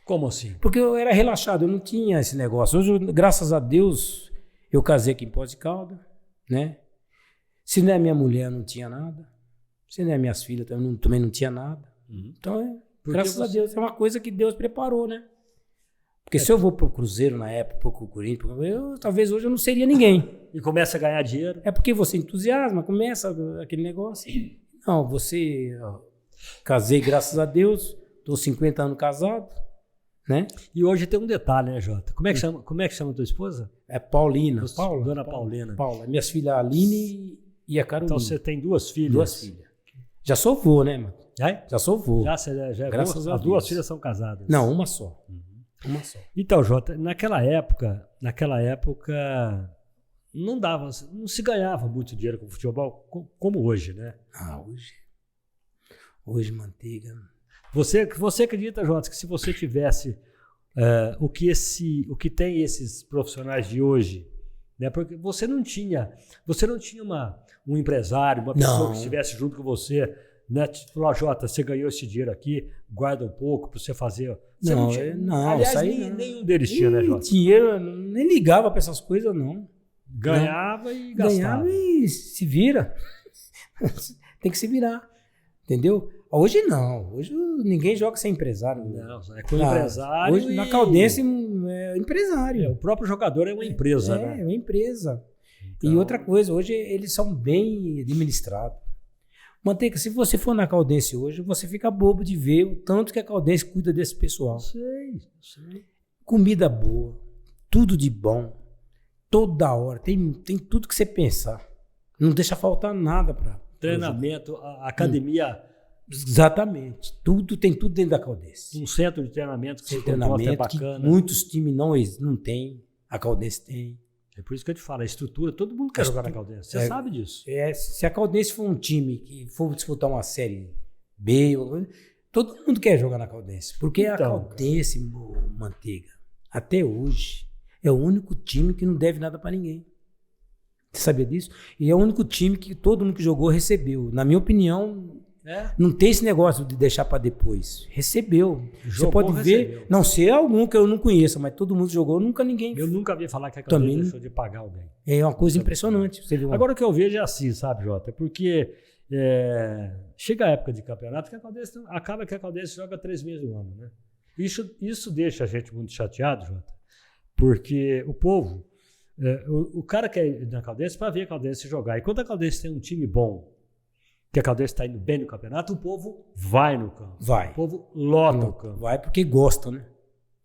Como assim?
Porque eu era relaxado, eu não tinha esse negócio. Hoje, graças a Deus, eu casei aqui em Poços de Caldas, né? Se não é minha mulher, não tinha nada. Se não é minhas filhas, também não tinha nada. Então, graças a Deus, é uma coisa que Deus preparou, né? Porque se eu vou pro Cruzeiro na época, pro Corinthians, talvez hoje eu não seria ninguém.
E começa a ganhar dinheiro.
É porque você entusiasma, começa aquele negócio. Não, casei, graças a Deus, tô 50 anos casado, né?
E hoje tem um detalhe, né, Jota? Como é que chama a tua esposa?
É Paulina.
Dona Paulina.
Paula. Minhas filhas, a Aline e a Carolina.
Então você tem duas filhas.
Duas filhas. Já sou vô, né, mano?
Já
sou vô.
Já
graças a Deus.
As duas filhas são casadas.
Não, uma só. Uma só.
Então, Jota, naquela época, não se ganhava muito dinheiro com futebol como hoje, né?
Hoje, Manteiga.
Você acredita, Jota, que se você tivesse o que tem esses profissionais de hoje, né? Porque você não tinha um empresário, uma pessoa que estivesse junto com você, né? Falou, Jota, você ganhou esse dinheiro aqui, guarda um pouco para você fazer. Você não tinha. Aliás, nenhum deles tinha, né, Jota?
Dinheiro, nem ligava para essas coisas, não.
Ganhava e gastava.
Ganhava e se vira. Tem que se virar. Entendeu? Hoje não. Hoje ninguém joga sem empresário.
Não, é com empresário.
Hoje na Caldense é empresário.
O próprio jogador é uma empresa, né?
É uma empresa.
Então...
E outra coisa, hoje eles são bem administrados. Manteiga, se você for na Caldense hoje, você fica bobo de ver o tanto que a Caldense cuida desse pessoal.
Sei.
Comida boa, tudo de bom, toda hora, tem tudo que você pensar. Não deixa faltar nada para
treinamento, a academia.
Exatamente. Tem tudo dentro da Caldense.
Um centro de treinamento que
treinamento
é bacana.
Que muitos times não têm, a Caldense tem.
É por isso que eu te falo, a estrutura, todo mundo quer jogar na Caldense. Você sabe disso.
Se a Caldense for um time que for disputar uma série B, todo mundo quer jogar na Caldense. Porque a Caldense, Manteiga, até hoje, é o único time que não deve nada para ninguém. Você sabia disso? E é o único time que todo mundo que jogou recebeu. Na minha opinião, não tem esse negócio de deixar para depois. Recebeu. Você pode ver, não sei algum que eu não conheça, mas todo mundo jogou, ninguém.
Eu nunca vi falar que a Caldense deixou de pagar alguém.
É uma coisa impressionante. Você viu?
Agora o que eu vejo é assim, sabe, Jota? Porque chega a época de campeonato que acaba que a Caldense joga 3 meses no ano, né? Isso deixa a gente muito chateado, Jota, porque o povo, o cara quer ir na Caldense para ver a Caldense jogar. E quando a Caldense tem um time bom, que a Caldense está indo bem no campeonato, o povo vai no campo.
Vai.
O povo lota o campo.
Vai porque gosta, né?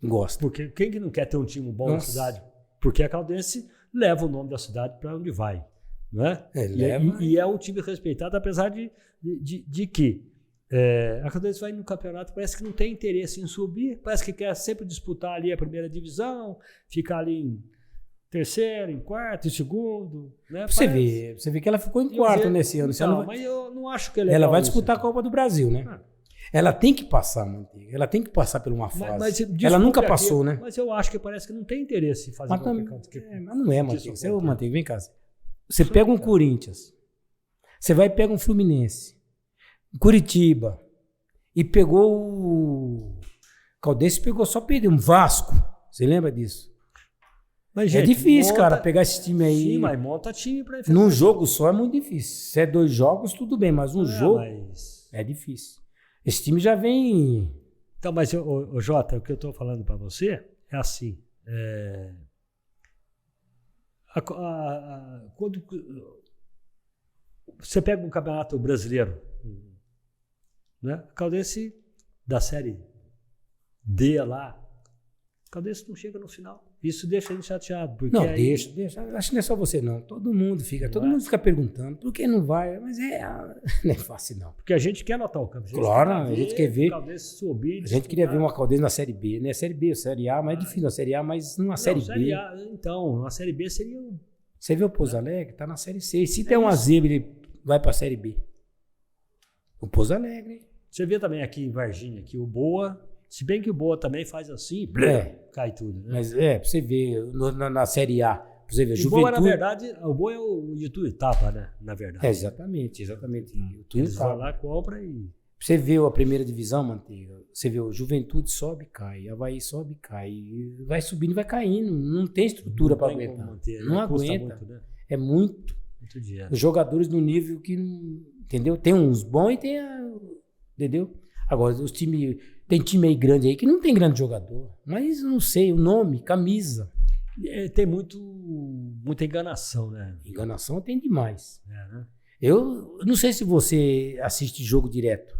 Gosta.
Porque quem que não quer ter um time bom na cidade? Porque a Caldense leva o nome da cidade para onde vai. Né? E é um time respeitado, apesar de que a Caldense vai no campeonato, parece que não tem interesse em subir, parece que quer sempre disputar ali a primeira divisão, ficar ali em terceiro, em quarto, em segundo. Né?
Você vê que ela ficou em quarto nesse ano.
Mas eu não acho que é legal.
Ela vai disputar a Copa do Brasil, né? Ela tem que passar, Manteiga. Ela tem que passar por uma fase. Ela nunca passou, né?
Mas eu acho que parece que não tem interesse em fazer qualquer canto.
Mas não é, Manteiga. Manteiga, vem cá. Você pega um Corinthians, você vai e pega um Fluminense, Curitiba, e pegou o Caldense, perdeu um Vasco. Você lembra disso?
Mas, gente,
difícil, cara, pegar esse time aí.
Sim, mas monta time pra enfrentar.
Num jogo só é muito difícil. Se é 2 jogos, tudo bem, mas jogo é difícil. Esse time já vem...
Então, mas, Jota, o que eu tô falando pra você é assim, quando você pega um campeonato brasileiro, Né? A Caldense da Série D lá, a Caldense não chega no final. Isso deixa ele chateado. Porque
Não,
aí...
deixa. Acho que não é só você, não. Todo mundo fica perguntando por que não vai, mas não é fácil, não.
Porque a gente quer notar o campo.
Claro, a gente quer ver.
A Caldense subir.
A gente queria ver uma Caldense na Série B, né? Série B, Série A, mais difícil na Série A, mas numa Série B.
A, então, a Série B seria um...
Você vê o Pouso Alegre, tá na Série C. Se tem uma zebra, ele vai pra Série B. O Pouso Alegre.
Você vê também aqui em Varginha, que o Boa, se bem que o Boa também faz assim, cai tudo. Né?
Mas pra você ver, na Série A, pra você ver,
o
Juventude...
Boa, na verdade, o Boa é o Ituiutaba, né? Na verdade.
Exatamente.
Eles vão lá, compra e...
Pra você ver a primeira divisão, Manteiga, você vê o Juventude sobe e cai, Avaí sobe e cai, vai subindo e vai caindo, não tem estrutura para aguentar. Não aguenta,
muito, né?
É muito
dinheiro.
Os jogadores no nível que, entendeu? Tem uns bons e tem, entendeu? Agora, tem time aí grande aí que não tem grande jogador, mas não sei, o nome, camisa.
Tem muita enganação, né?
Enganação tem demais.
Né?
Eu não sei se você assiste jogo direto.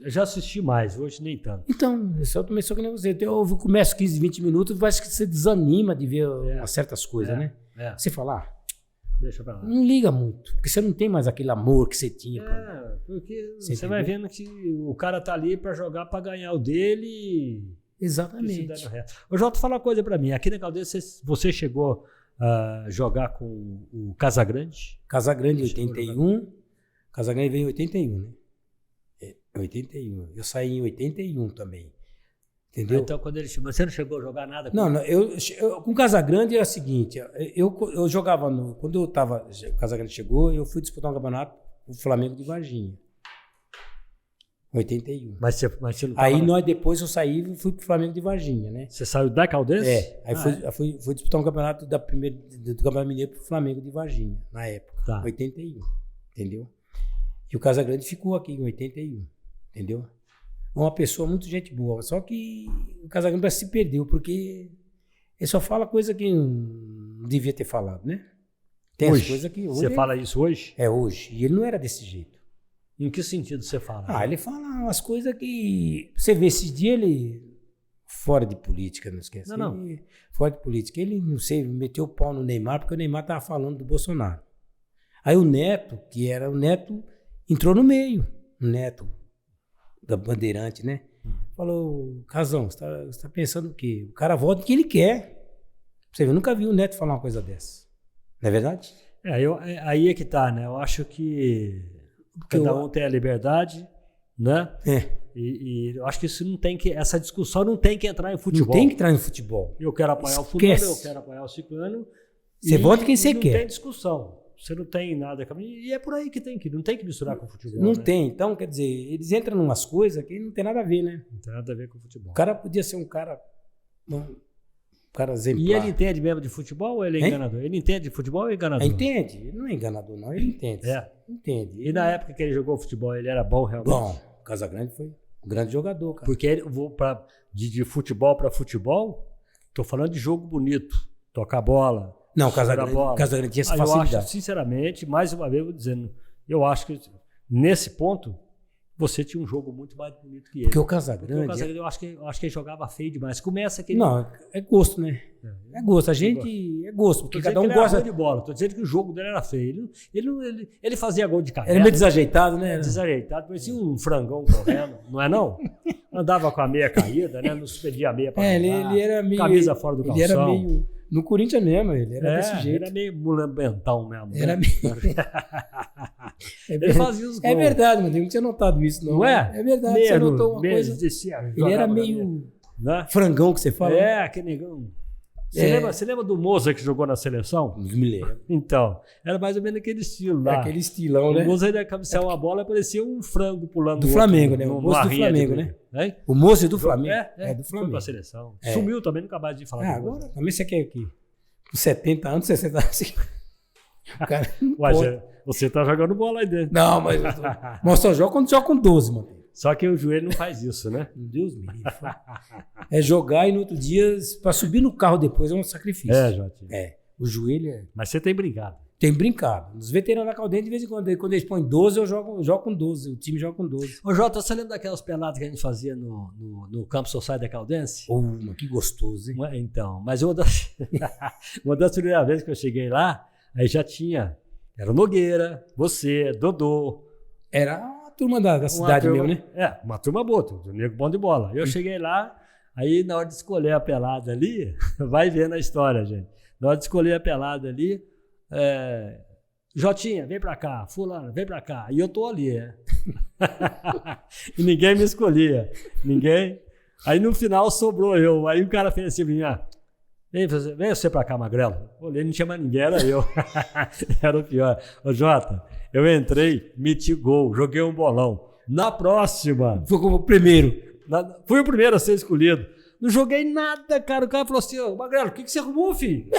Eu já assisti mais, hoje nem tanto.
Então, eu também sou que nem você. Eu começo 15, 20 minutos, acho que você desanima de ver certas coisas, né? Você fala,
deixa pra lá.
Não liga muito, porque você não tem mais aquele amor que você tinha.
Porque você vai vendo que o cara tá ali pra jogar, pra ganhar o dele.
Exatamente.
Ô, Jota, fala uma coisa pra mim. Aqui na Caldense, você chegou a jogar com o Casagrande?
Casagrande em 81. Casagrande veio em 81, né? 81. Eu saí em 81 também. Entendeu?
Então, quando ele chegou, você não chegou a jogar nada com
ele? Não, eu com o Casagrande é o seguinte, eu jogava quando o Casagrande chegou, eu fui disputar um campeonato com o Flamengo de Varginha. 81.
Mas você não tava...
Aí depois eu saí e fui pro Flamengo de Varginha, né?
Você saiu da Caldense?
Aí fui disputar um campeonato do Campeonato Mineiro pro Flamengo de Varginha, na época. 81, entendeu? E o Casagrande ficou aqui em 81. Entendeu? Uma pessoa muito gente boa. Só que o Casagrande se perdeu, porque ele só fala coisa que não devia ter falado, né? Tem
hoje,
as coisas que hoje...
Você fala isso hoje?
É, hoje. E ele não era desse jeito.
Em que sentido você fala?
Ele fala umas coisas que... Você vê, esses dias ele... Fora de política, não esquece.
Não.
Fora de política. Ele, não sei, meteu o pau no Neymar, porque o Neymar tava falando do Bolsonaro. Aí o Neto, entrou no meio. O Neto... da Bandeirante, né? Falou, Casão, você tá pensando o quê? O cara vota o que ele quer. Você viu, eu nunca vi o Neto falar uma coisa dessa. Não é verdade?
Aí é que tá, né? Eu acho que cada um tem a liberdade, né? E eu acho que isso não tem que... Essa discussão não tem que entrar em futebol.
Não tem que entrar em futebol.
Eu quero apoiar o fulano, eu quero apoiar o ciclano.
Você vota quem você quer.
Não tem discussão. Você não tem nada... E é por aí que não tem que misturar com o futebol.
Não
né?
tem. Então, quer dizer, eles entram em umas coisas que não tem nada a ver, né?
Não tem nada a ver com o futebol.
O cara podia ser um cara exemplar.
E ele entende mesmo de futebol ou ele é enganador? Ele entende de futebol ou é enganador?
Entende. Ele não é enganador, não. Ele entende. Entende.
E na época que ele jogou futebol, ele era bom realmente?
Bom. O Casagrande foi um grande jogador, cara.
Porque ele, de futebol para futebol, tô falando de jogo bonito. Tocar bola.
Não, o Casagrande tinha essa facilidade.
Eu acho, sinceramente, mais uma vez eu vou dizendo, eu acho que nesse ponto você tinha um jogo muito mais bonito que ele.
Porque o Casagrande...
eu acho que ele jogava feio demais. Começa aquele...
Não, é gosto, né? É gosto. A gente... É gosto, porque cada um gosta...
de bola. Tô dizendo que o jogo dele era feio. Ele fazia gol de cabeça.
Era meio desajeitado, né?
Desajeitado. Parecia um frangão correndo. Não é não? Andava com a meia caída, né? Não suspendia a meia para
ele era meio...
Camisa fora do calção.
Ele era meio... No Corinthians mesmo, ele era desse jeito.
Era meio mulambentão mesmo.
Era meio...
Ele fazia os gols.
É verdade, mano. Eu não tinha notado isso, não.
Não é?
É verdade, você notou uma coisa. Ele era meio frangão que você fala.
Aquele negão. Você lembra do Moza que jogou na seleção?
Me lembro.
Então, era mais ou menos aquele estilo lá.
Aquele estilão, né?
O Moza ainda cabeceava uma bola e parecia um frango pulando
do Flamengo, né? O moço do Flamengo, né? O moço do Flamengo.
Do Flamengo. Foi pra seleção. Sumiu também, nunca mais de falar.
Agora, também você quer o quê? Com 70 anos, 60 anos, assim. O cara
você tá jogando bola aí dentro.
Não, mas só joga quando joga com 12, mano.
Só que o joelho não faz isso, né?
Deus me livre. É jogar e no outro dia, para subir no carro depois, é um sacrifício.
Jotinho.
O joelho é...
Mas você tem brigado.
Tem brincado. Os veteranos da Caldense, de vez em quando eles põem 12, eu jogo com 12. O time joga com 12.
Ô, Jota, você lembra daquelas peladas que a gente fazia no Campo Social da Caldense?
Mas que gostoso, hein?
Então, mas uma das primeiras vezes que eu cheguei lá, aí já tinha, era o Nogueira, você, Dodô.
Era a turma da cidade mesmo, né?
Uma turma boa, do nego bom de bola. Eu cheguei lá, aí na hora de escolher a pelada ali, vai vendo a história, gente. Na hora de escolher a pelada ali, Jotinha, vem pra cá, fulano, vem pra cá. E eu tô ali, E ninguém me escolhia. Ninguém. Aí no final sobrou eu. Aí o cara fez assim, vem você pra cá, Magrelo. Olhei, não tinha mais ninguém, era eu. Era o pior. Ô, Jota, eu entrei, meti gol, joguei um bolão. Na próxima...
Foi como o primeiro.
Fui o primeiro a ser escolhido. Não joguei nada, cara. O cara falou assim, ô, Magrelo, o que você arrumou, filho?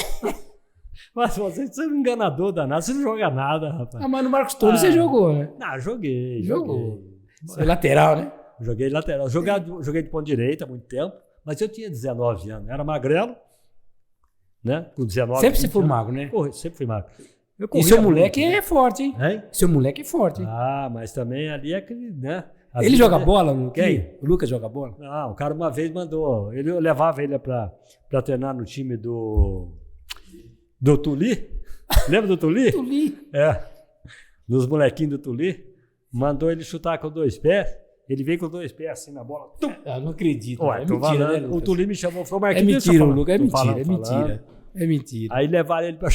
Mas você é um enganador danado, você não joga nada, rapaz.
Mas no Marcos Toro você jogou, né?
Não, joguei.
Você é lateral, né?
Joguei lateral. Joguei de ponta direita há muito tempo, mas eu tinha 19 anos. Era magrelo, né? Com 19
sempre você foi magro, né?
Sempre fui magro.
E seu moleque é forte, hein? Seu moleque é forte, hein?
Mas também ali é aquele, né?
Ele joga bola, não?
Quem?
O Lucas joga bola?
Não, o cara uma vez mandou. Eu levava ele pra treinar no time do Tuli. Lembra do Tuli?
Tuli.
Dos molequinhos do Tuli. Mandou ele chutar com 2 pés. Ele veio com 2 pés assim na bola.
Não acredito.
Ué, mentira, né, o Tuli me chamou. Falou, Marquinhos,
é mentira, Lucas. É mentira. É mentira.
Aí levaram ele pra...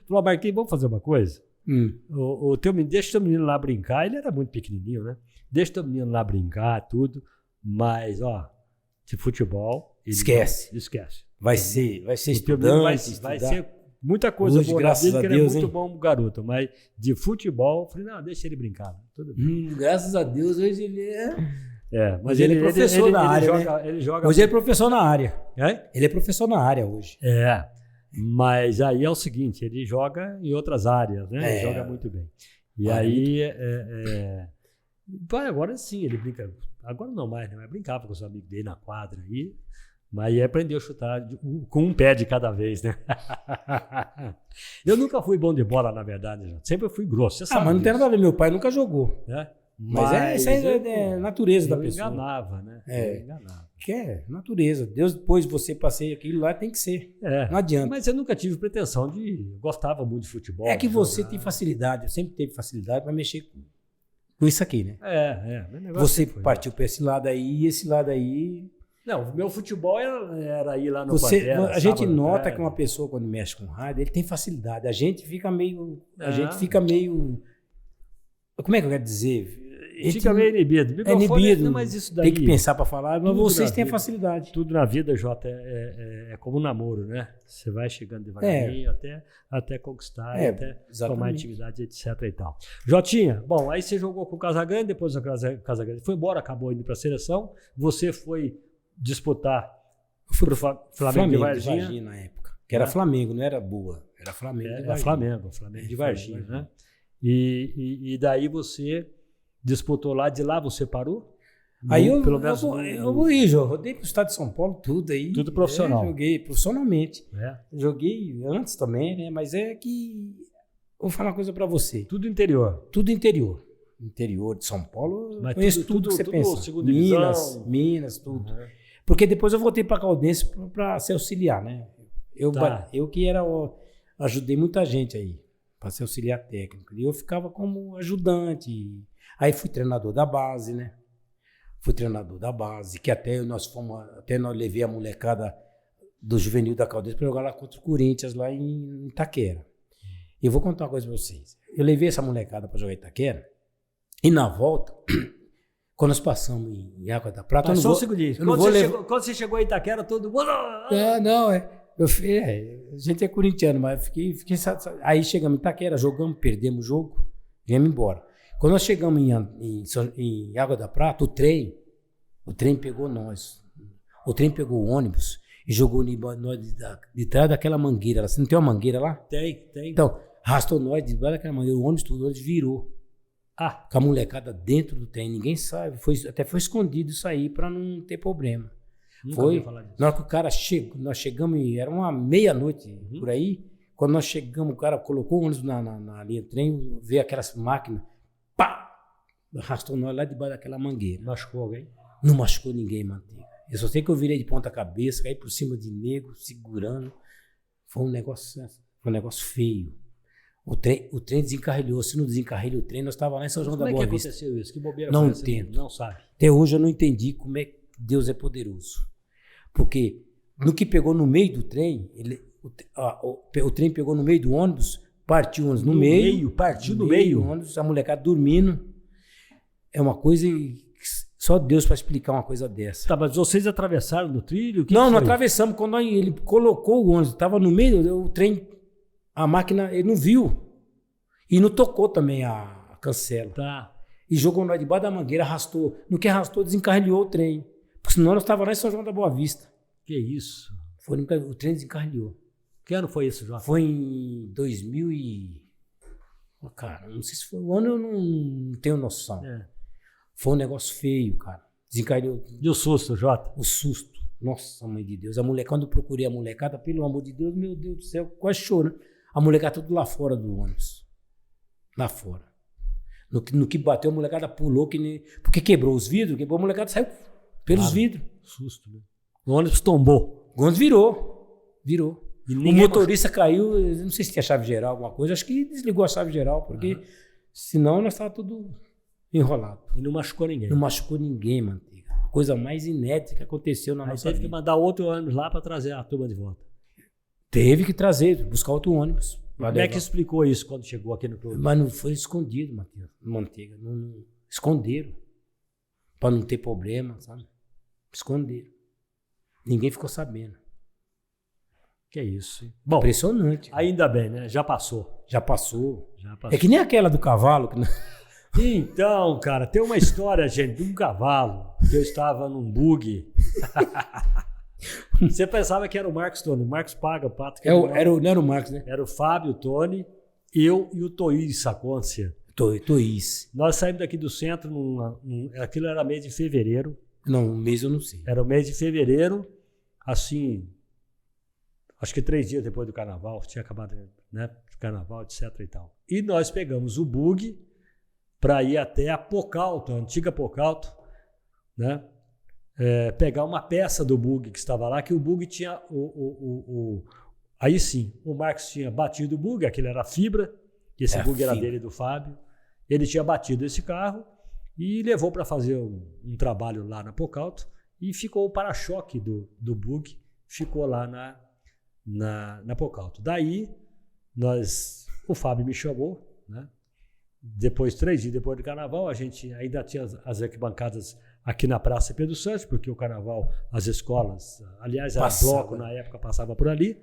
Falou, Marquinhos, vamos fazer uma coisa? Deixa o teu menino lá brincar. Ele era muito pequenininho, né? Deixa o teu menino lá brincar, tudo. Mas, de futebol...
Esquece. Vai ser estudante,
vai ser muita coisa
hoje,
boa
graças
na vida,
a
que ele
Deus,
é muito bom garoto, mas de futebol, falei, não, deixa ele brincar, tudo bem.
Graças a Deus, hoje ele
mas
ele é professor na área,
ele joga
hoje ele é professor na área.
É?
Ele é professor na área hoje.
Mas aí é o seguinte, ele joga em outras áreas, né? Ele joga muito bem. E aí, agora sim, ele brinca, agora não mais, né? Mas brincava com os amigos dele na quadra aí. Mas aí aprendeu a chutar com um pé de cada vez, né? Eu nunca fui bom de bola, na verdade. Sempre fui grosso. Você sabe
mas não
disso.
tem nada a ver. Meu pai nunca jogou. Mas isso aí é natureza da pessoa.
Eu enganava, né? Eu enganava.
Que é natureza. Deus, depois você passeia aquilo lá, tem que ser. Não adianta.
Mas eu nunca tive pretensão de... Gostava muito de futebol.
É que você tem facilidade. Eu sempre teve facilidade para mexer com isso aqui, né? Você partiu para esse lado aí e esse lado aí...
Não, o meu futebol era ir lá no
Pantera. A gente nota que uma pessoa, quando mexe com rádio, ele tem facilidade. A gente fica meio... Como é que eu quero dizer?
Fica meio inibido.
Inibido.
Não, mas isso daí,
tem que pensar para falar, mas vocês têm a facilidade.
Tudo na vida, Jota, é como um namoro, né? Você vai chegando devagarinho até conquistar, até tomar intimidade, etc. e tal. Jotinha, bom, aí você jogou com o Casagrande, depois o Casagrande foi embora, acabou indo para a seleção. Você foi disputar pro Flamengo de Varginha
na época. Que era Flamengo, não era Boa. Era Flamengo de Varginha.
Flamengo de Varginha, né? E daí você disputou lá, de lá você parou?
Aí eu vou ir, João. Rodei pro estado de São Paulo, tudo aí.
Tudo profissional.
Joguei profissionalmente. Joguei antes também, né? Mas é que... Vou falar uma coisa pra você.
Tudo interior?
Tudo interior. Interior de São Paulo,
mas
conheço tudo que você pensa. Minas, tudo. Porque depois eu voltei para Caldense para ser auxiliar, né? Eu que ajudei muita gente aí para ser auxiliar técnico. E eu ficava como ajudante. Aí fui treinador da base, né? Que até nós levei a molecada do juvenil da Caldense para jogar lá contra o Corinthians, lá em Itaquera. E eu vou contar uma coisa para vocês. Eu levei essa molecada para jogar em Itaquera e na volta... Quando nós passamos em Água da Prata...
Só um segundinho. Quando você chegou em Itaquera, todo mundo...
A gente é corintiano, mas fiquei... Aí chegamos em Itaquera, jogamos, perdemos o jogo, viemos embora. Quando nós chegamos em Água da Prata, o trem pegou nós. O trem pegou o ônibus e jogou nós de trás daquela mangueira. Você não tem uma mangueira lá?
Tem.
Então, arrastou nós de trás daquela mangueira. O ônibus tudo virou. Com a molecada dentro do trem, ninguém sabe. Até foi escondido isso aí para não ter problema. Na hora que o cara chegou, nós chegamos, era uma meia-noite por aí, Quando nós chegamos, o cara colocou o ônibus na linha de trem, veio aquelas máquinas, pá! Arrastou nós lá debaixo daquela mangueira.
Machucou alguém?
Não machucou ninguém, Manteiga. Eu só sei que eu virei de ponta cabeça, caí por cima de negro, segurando. Foi um negócio feio. O trem desencarrilhou. Se não desencarrilha o trem, nós estávamos lá em São João da Boa Vista.
Como é que aconteceu isso? Que bobeira
não
foi essa?
entendo.
Não sabe.
Até hoje eu não entendi como é que Deus é poderoso. Porque no que pegou no meio do trem, o trem pegou no meio do ônibus, partiu o ônibus no meio.
Partiu no meio.
O ônibus, a molecada dormindo. É uma coisa... Só Deus para explicar uma coisa dessa.
Tá, mas vocês atravessaram no trilho?
Não atravessamos. Quando ele colocou o ônibus, estava no meio, o trem, a máquina, ele não viu. E não tocou também a cancela.
Tá.
E jogou nós debaixo da mangueira, arrastou. No que arrastou, desencarrilhou o trem. Porque senão nós estávamos lá em São João da Boa Vista.
Que isso?
O trem desencarrilhou.
Que ano foi isso, João?
Foi em 2000 e... Cara, não sei se foi o ano, eu não tenho noção. Foi um negócio feio, cara. Desencarrilhou.
E o susto, Jota?
O susto. Nossa, mãe de Deus. Quando eu procurei a molecada, pelo amor de Deus, meu Deus do céu, quase chorando. A molecada tudo lá fora do ônibus. Lá fora. No que bateu, a molecada pulou, porque quebrou os vidros, a molecada saiu pelos vidros.
Susto, né? O ônibus tombou.
O ônibus virou. O motorista caiu, não sei se tinha chave geral, alguma coisa, acho que desligou a chave geral, porque senão nós estávamos tudo enrolado.
E não machucou ninguém.
Não machucou ninguém, Manteiga. A coisa mais inédita que aconteceu na nossa vida.
Teve que mandar outro ônibus lá para trazer a turma de volta.
Teve que trazer, buscar outro ônibus.
Como é que explicou isso quando chegou aqui no clube?
Mas não foi escondido, Manteiga. Não, esconderam. Para não ter problema, sabe? Esconderam. Ninguém ficou sabendo.
Que isso, hein? Bom,
impressionante.
Ainda bem, né? Já passou.
Já passou. É que nem aquela do cavalo.
Então, cara, tem uma história, gente, de um cavalo, que eu estava num bug. Você pensava que era o Marcos, Tony. O Marcos paga o pato.
Não era o Marcos, né?
Era o Fábio, o Tony, eu e o Toís Sacôncia.
Toís.
Nós saímos daqui do centro, aquilo era mês de fevereiro.
Não, mês eu não sei.
Era o mês de fevereiro, assim, acho que 3 dias depois do carnaval, tinha acabado, né, o carnaval, etc e tal. E nós pegamos o bug para ir até a Pocalto, a antiga Pocalto, né? Pegar uma peça do bug que estava lá, que o bug tinha aí sim, o Marcos tinha batido o bug, aquele era fibra, esse bug era dele e do Fábio. Ele tinha batido esse carro e levou para fazer um trabalho lá na Pocalto e ficou o para-choque do bug, ficou lá na Pocalto. Daí, o Fábio me chamou, né? Depois, 3 dias depois do carnaval, a gente ainda tinha as arquibancadas aqui na Praça Pedro Santos, porque o carnaval, as escolas, aliás, era bloco na época, passava por ali.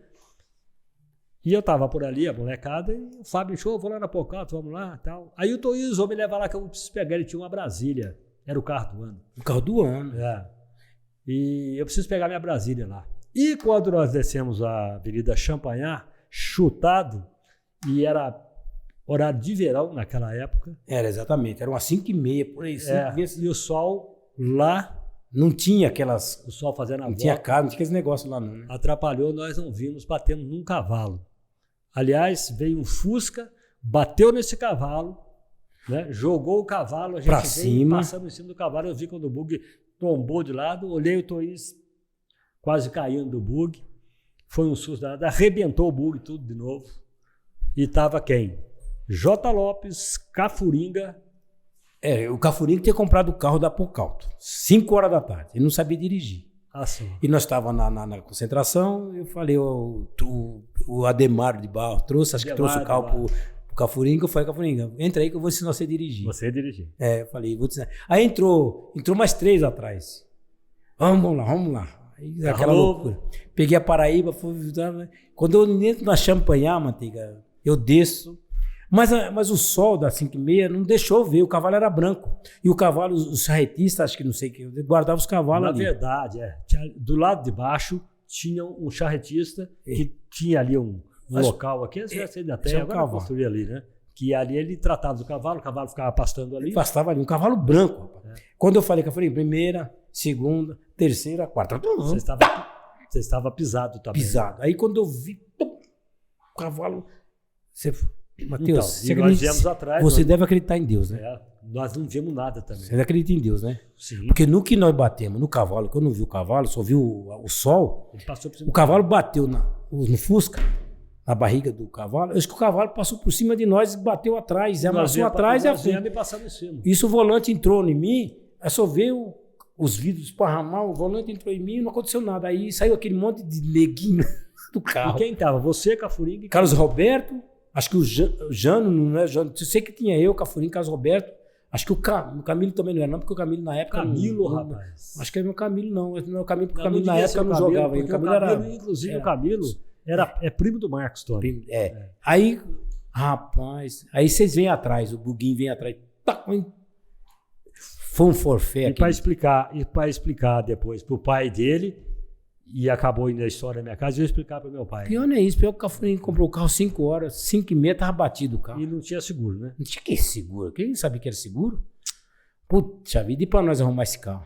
E eu estava por ali, a molecada, e o Fábio me chamou, vou lá na Pocalto, vamos lá, tal. Aí o Toís me levar lá que eu preciso pegar, ele tinha uma Brasília, era o carro do ano.
O carro do ano.
E eu preciso pegar minha Brasília lá. E quando nós descemos a Avenida Champagnat, chutado, e era horário de verão naquela época.
Era, exatamente. Era umas 5h30, por aí.
E o sol lá...
Não tinha aquelas...
O sol fazendo a volta.
Não tinha carro, não tinha aqueles negócios lá não, né?
Atrapalhou, nós não vimos, batemos num cavalo. Aliás, veio um Fusca, bateu nesse cavalo, né? Jogou o cavalo, a gente
pra
veio,
cima.
Passamos em cima do cavalo, eu vi quando o bug tombou de lado, olhei o Toís quase caindo do bug. Foi um susto danado, arrebentou o bug tudo de novo. E estava quem? J. Lopes, Cafuringa.
O Cafuringa tinha comprado o carro da Pocalto, 5 horas da tarde. Ele não sabia dirigir. E nós estávamos na concentração, eu falei, o Ademar de Barro trouxe o carro pro Cafuringa, eu falei, Cafuringa, entra aí que eu vou ensinar você a dirigir.
Você dirigir.
Eu falei, vou te ensinar. Aí entrou mais 3 atrás. Vamos lá. Aí, aquela loucura. Peguei a Paraíba, quando eu entro na Champagnat, Manteiga, eu desço. Mas o sol da 5h30 não deixou ver, o cavalo era branco. E o cavalo, os charretistas, acho que não sei o que, guardavam os cavalos ali.
Na verdade, do lado de baixo tinha um charretista que tinha ali um local aqui, ainda tem, agora construir ali, né? Que ali ele tratava do cavalo, o cavalo ficava pastando ali.
Pastava ali, um cavalo branco. Rapaz. Quando eu falei que eu falei, 1ª, 2ª, 3ª, 4ª.
Você estava pisado também.
Pisado. Aí quando eu vi, cavalo...
Então,
Matheus,
nós viemos atrás.
Você deve acreditar em Deus, né?
Nós não vimos nada também.
Você acredita em Deus, né?
Sim.
Porque no que nós batemos, no cavalo, que eu não vi o cavalo, só vi o sol,
Ele passou por cima
o cavalo bateu no Fusca, na barriga do cavalo. Eu acho que o cavalo passou por cima de nós e bateu atrás, amassou atrás e a frente.
Passando em cima.
Isso o volante entrou em mim, aí só veio os vidros esparramar, o volante entrou em mim e não aconteceu nada. Aí saiu aquele monte de neguinho do carro.
E quem tava? Você, Cafuringa e
Carlos Roberto, acho que o Jano, não é Jano, eu sei que tinha eu, Cafuringa, Carlos Roberto, acho que o Camilo também não era, não, porque o Camilo na época...
Camilo,
não,
rapaz.
Acho que era o Camilo, não é o Camilo, porque o Camilo
Não
na época não jogava.
O Camilo era... Inclusive o Camilo é primo do Marcos, Tony.
Aí, rapaz, aí vocês vêm atrás, o Buguinho vem atrás, foi um forfé.
E para explicar depois pro pai dele, e acabou indo a história na minha casa, eu ia explicar pro meu pai.
Pior não é isso, pior que o Cafurinha comprou o carro 5 horas, 5h30 tava batido o carro.
E não tinha seguro, né?
Não tinha que seguro, quem sabia que era seguro? Puxa vida, e pra nós arrumar esse carro?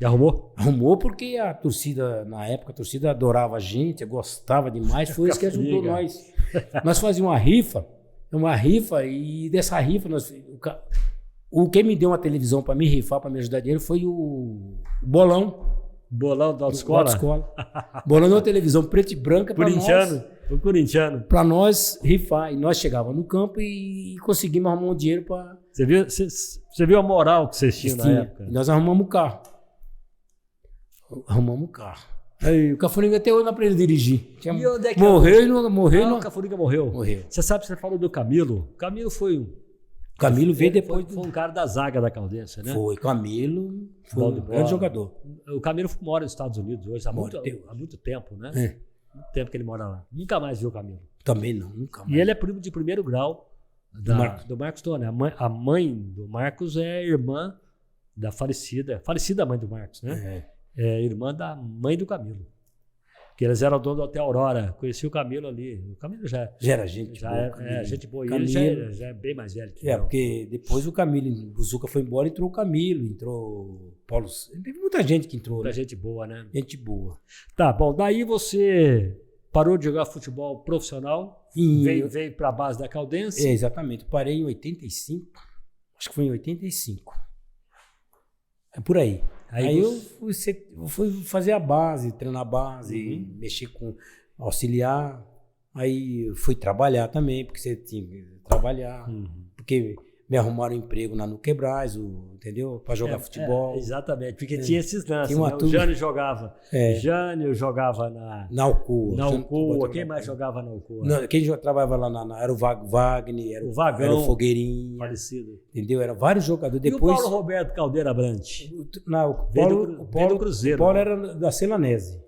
E arrumou?
Arrumou porque a torcida, na época, a torcida adorava a gente, gostava demais, foi isso que ajudou nós. Nós fazíamos uma rifa, e dessa rifa, quem me deu uma televisão para me rifar, para me ajudar dinheiro, foi o Bolão.
Bolão da autoescola?
Bolão deu uma televisão preta e branca para nós.
O corintiano.
Para nós rifar. E nós chegávamos no campo e conseguimos arrumar um dinheiro para...
Você viu a moral que vocês tinham na época?
E nós arrumamos o carro. Aí, o Cafuringa até hoje não aprendeu a dirigir.
E onde é que
morreu.
O Cafuringa morreu. Você sabe que você falou do Camilo? O Camilo foi
O Camilo veio depois.
Foi um cara da zaga da Caldense, né?
Foi, Camilo foi um grande jogador.
O Camilo mora nos Estados Unidos hoje, há muito tempo, né? Muito tempo que ele mora lá. Nunca mais viu o Camilo.
Também não, nunca mais.
E ele é primo de primeiro grau do Marcos Tony. A mãe do Marcos é irmã da falecida mãe do Marcos, né? É irmã da mãe do Camilo. Que eles eram donos do Hotel Aurora. Conheci o Camilo ali. O Camilo já
era gente boa.
Gente boa. E
Camilo,
ele já é bem mais velho que eu.
Porque depois o Camilo, o Buzuca foi embora, entrou o Camilo, entrou Paulo. Teve muita gente que entrou.
Muita gente boa, né?
Gente boa.
Tá, bom. Daí você parou de jogar futebol profissional, veio para a base da Caldense.
Exatamente. Eu parei em 85. Acho que foi em 85. É por aí. Aí eu fui fazer a base, treinar a base, mexer com auxiliar. Aí fui trabalhar também, porque você tinha que trabalhar. Porque me arrumaram um emprego no Quebrais, entendeu? Para jogar futebol.
Exatamente, porque tinha esses lances.
Né?
O Jânio jogava. Jânio jogava na
Alcoa.
Na Alcoa. Quem mais jogava na Alcoa?
Não, quem trabalhava lá era o Wagner, era o Vagão, era o Fogueirinho.
Falecido.
Entendeu? Eram vários jogadores.
E depois, o Paulo Roberto Caldeira Brant?
O Paulo do Cruzeiro. O Paulo era da Celanese.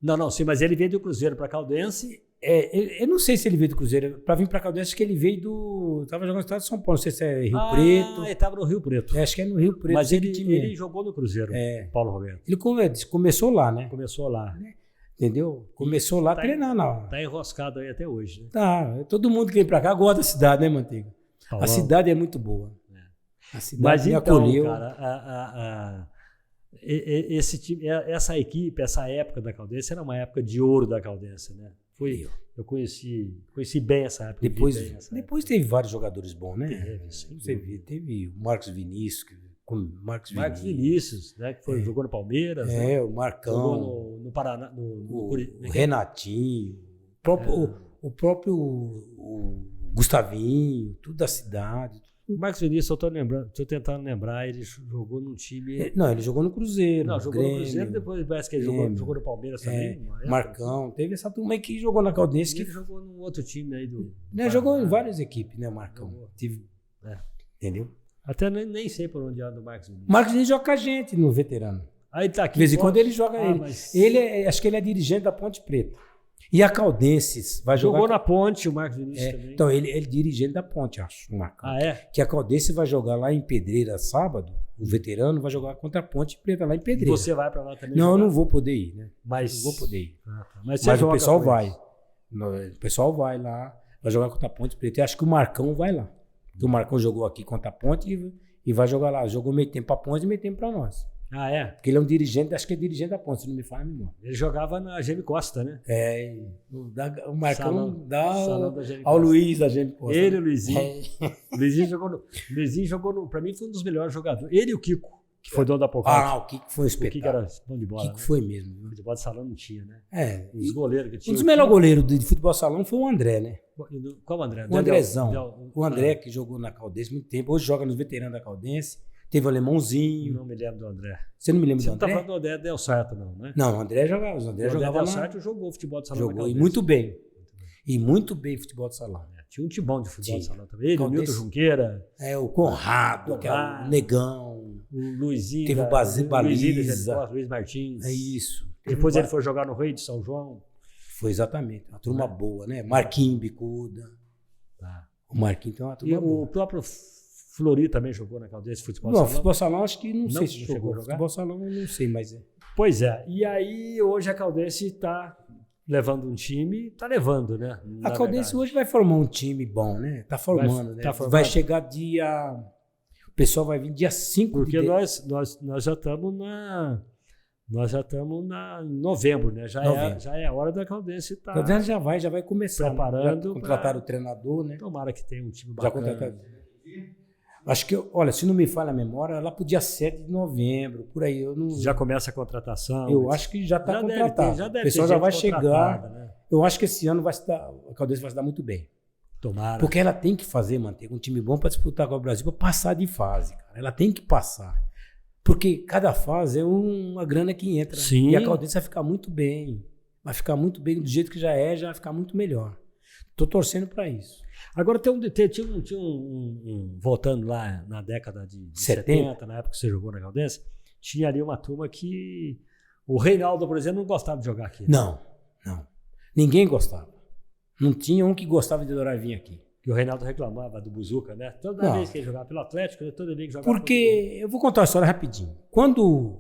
Não, sim, mas ele veio do Cruzeiro para Caldense.
Eu não sei se ele veio do Cruzeiro. Para vir para Caldense, acho que ele veio do... Estava jogando no estado de São Paulo, não sei se é Rio Preto.
Ele estava no Rio Preto.
Acho que é no Rio Preto.
Mas ele jogou no Cruzeiro, Paulo Roberto.
Ele começou lá, né?
Começou lá.
Entendeu? Começou lá treinando.
Tá enroscado aí até hoje, né?
Tá. Todo mundo que vem para cá gosta da cidade, né, Manteiga? A cidade é muito boa. A cidade me acolheu.
Cara, esse time, essa equipe, essa época da Caldense era uma época de ouro da Caldense, né? Eu conheci bem essa época.
Depois teve vários jogadores bons, né?
Teve
o Marcos Vinícius.
Marcos Vinícius, né? Que jogou no Palmeiras.
O Marcão.
Jogou no Paraná.
O Renatinho. O próprio Gustavinho, tudo da cidade.
O Marcos Vinícius, estou tentando lembrar, ele jogou num time...
Não, ele jogou no Cruzeiro.
Não, jogou no Cruzeiro, depois parece que ele jogou no Palmeiras também.
Marcão, teve essa turma aí que jogou na Caldense.
Ele jogou num outro time aí do...
Jogou em várias equipes, né, Marcão? Entendeu?
Até nem sei por onde anda o Marcos Vinícius.
O Marcos Vinícius joga com a gente no veterano.
Aí tá aqui.
De vez em quando ele joga ele. Acho que ele é dirigente da Ponte Preta. E a Caldense vai jogar...
Jogou na Ponte, o Marcos Vinícius também.
Então, ele é dirigente da Ponte, acho, o Marcão. Que a Caldense vai jogar lá em Pedreira sábado, o veterano vai jogar contra a Ponte Preta lá em Pedreira.
E você vai para lá também?
Não, eu não vou poder ir, né?
Mas...
Não vou poder ir.
Mas
o pessoal vai. O pessoal vai lá, vai jogar contra a Ponte Preta. E acho que o Marcão vai lá. O Marcão jogou aqui contra a Ponte e vai jogar lá. Jogou meio tempo para a Ponte e meio tempo para nós.
Ah, é?
Porque ele é um dirigente, acho que é dirigente da Ponte, se não me falha a memória.
Ele jogava na Gêmeo Costa, né?
O Marcão
Salão da Gêmeo
ao
Costa.
Luiz da Gêmeo Costa.
Ele e o Luizinho. O Luizinho jogou no, pra mim foi um dos melhores jogadores. Ele e o Kiko, que foi dono da Pocal.
O Kiko foi um
O Kiko
espetáculo.
era bom de bola.
O Kiko
né?
foi mesmo.
Futebol de salão não tinha, né?
E
Os goleiros que tinha.
um dos melhores goleiros de futebol salão foi o André, né?
Qual o André?
O Andrezão. O André, que jogou na Caldense muito tempo. Hoje joga nos veteranos da Caldense. Teve o Alemãozinho.
Não me lembro do André.
Você não me lembra
Você
do
não tá
André?
falando do André Del Sarto, não, né?
Não, o André jogava. O André jogava
Del
na...
Sarto jogou futebol de salão.
Jogou,
na
e
Caldense.
muito bem. E muito bem futebol de salão.
Tinha um tibão de futebol de
Tinha.
salão também. Ele, o
Caldense.
Milton Junqueira,
O Conrado, que é o Negão.
o Luizinho.
Teve o
Luizinho da
Baliza.
Gêmeo Costa, Luiz Martins.
É isso.
Depois ele foi jogar no Rei de São João.
Foi exatamente. Uma turma boa, né? Marquinhos Bicuda.
Tá.
O Marquinhos tem uma
E
turma boa.
o próprio Flori também jogou na Caldense futebol de
Não,
salão.
futebol salão acho que não sei se
chegou
jogou.
a jogar?
Futebol salão eu não sei, mas
Pois é. E aí hoje a Caldense está levando um time, está levando, né?
A Caldense hoje vai formar um time bom, né? Tá formando, né?
tá formando.
Vai chegar dia... O pessoal vai vir dia 5
Porque
de
nós já estamos em novembro, né? Já é a hora da Caldense estar
Caldense já vai começar.
preparando.
Já contrataram o treinador, né?
Tomara que tenha um time
Já
bacana.
contrataram. Acho que, olha, se não me falha a memória, lá pro dia 7 de novembro, por aí. Eu não,
Já começa a contratação.
eu acho que já está
Já deve
contratado.
ter,
O pessoal já
gente
vai chegar.
contratada, né?
Eu acho que esse ano a Caldense vai se dar muito bem.
Tomara.
Porque ela tem que manter um time bom para disputar com o Brasil, para passar de fase, cara. Ela tem que passar. Porque cada fase é uma grana que entra.
Sim.
E a Caldense vai ficar muito bem. Vai ficar muito bem do jeito que já vai ficar muito melhor. Tô torcendo para isso.
Agora tinha voltando lá na década de 70, na época que você jogou na Caldense, tinha ali uma turma que o Reinaldo, por exemplo, não gostava de jogar aqui.
Não. Ninguém gostava. Não tinha um que gostava de adorar vir aqui.
E o Reinaldo reclamava do Buzuca, né? Toda vez que ele jogava pelo Atlético, toda vez que jogava
Porque, eu vou contar uma história rapidinho. Quando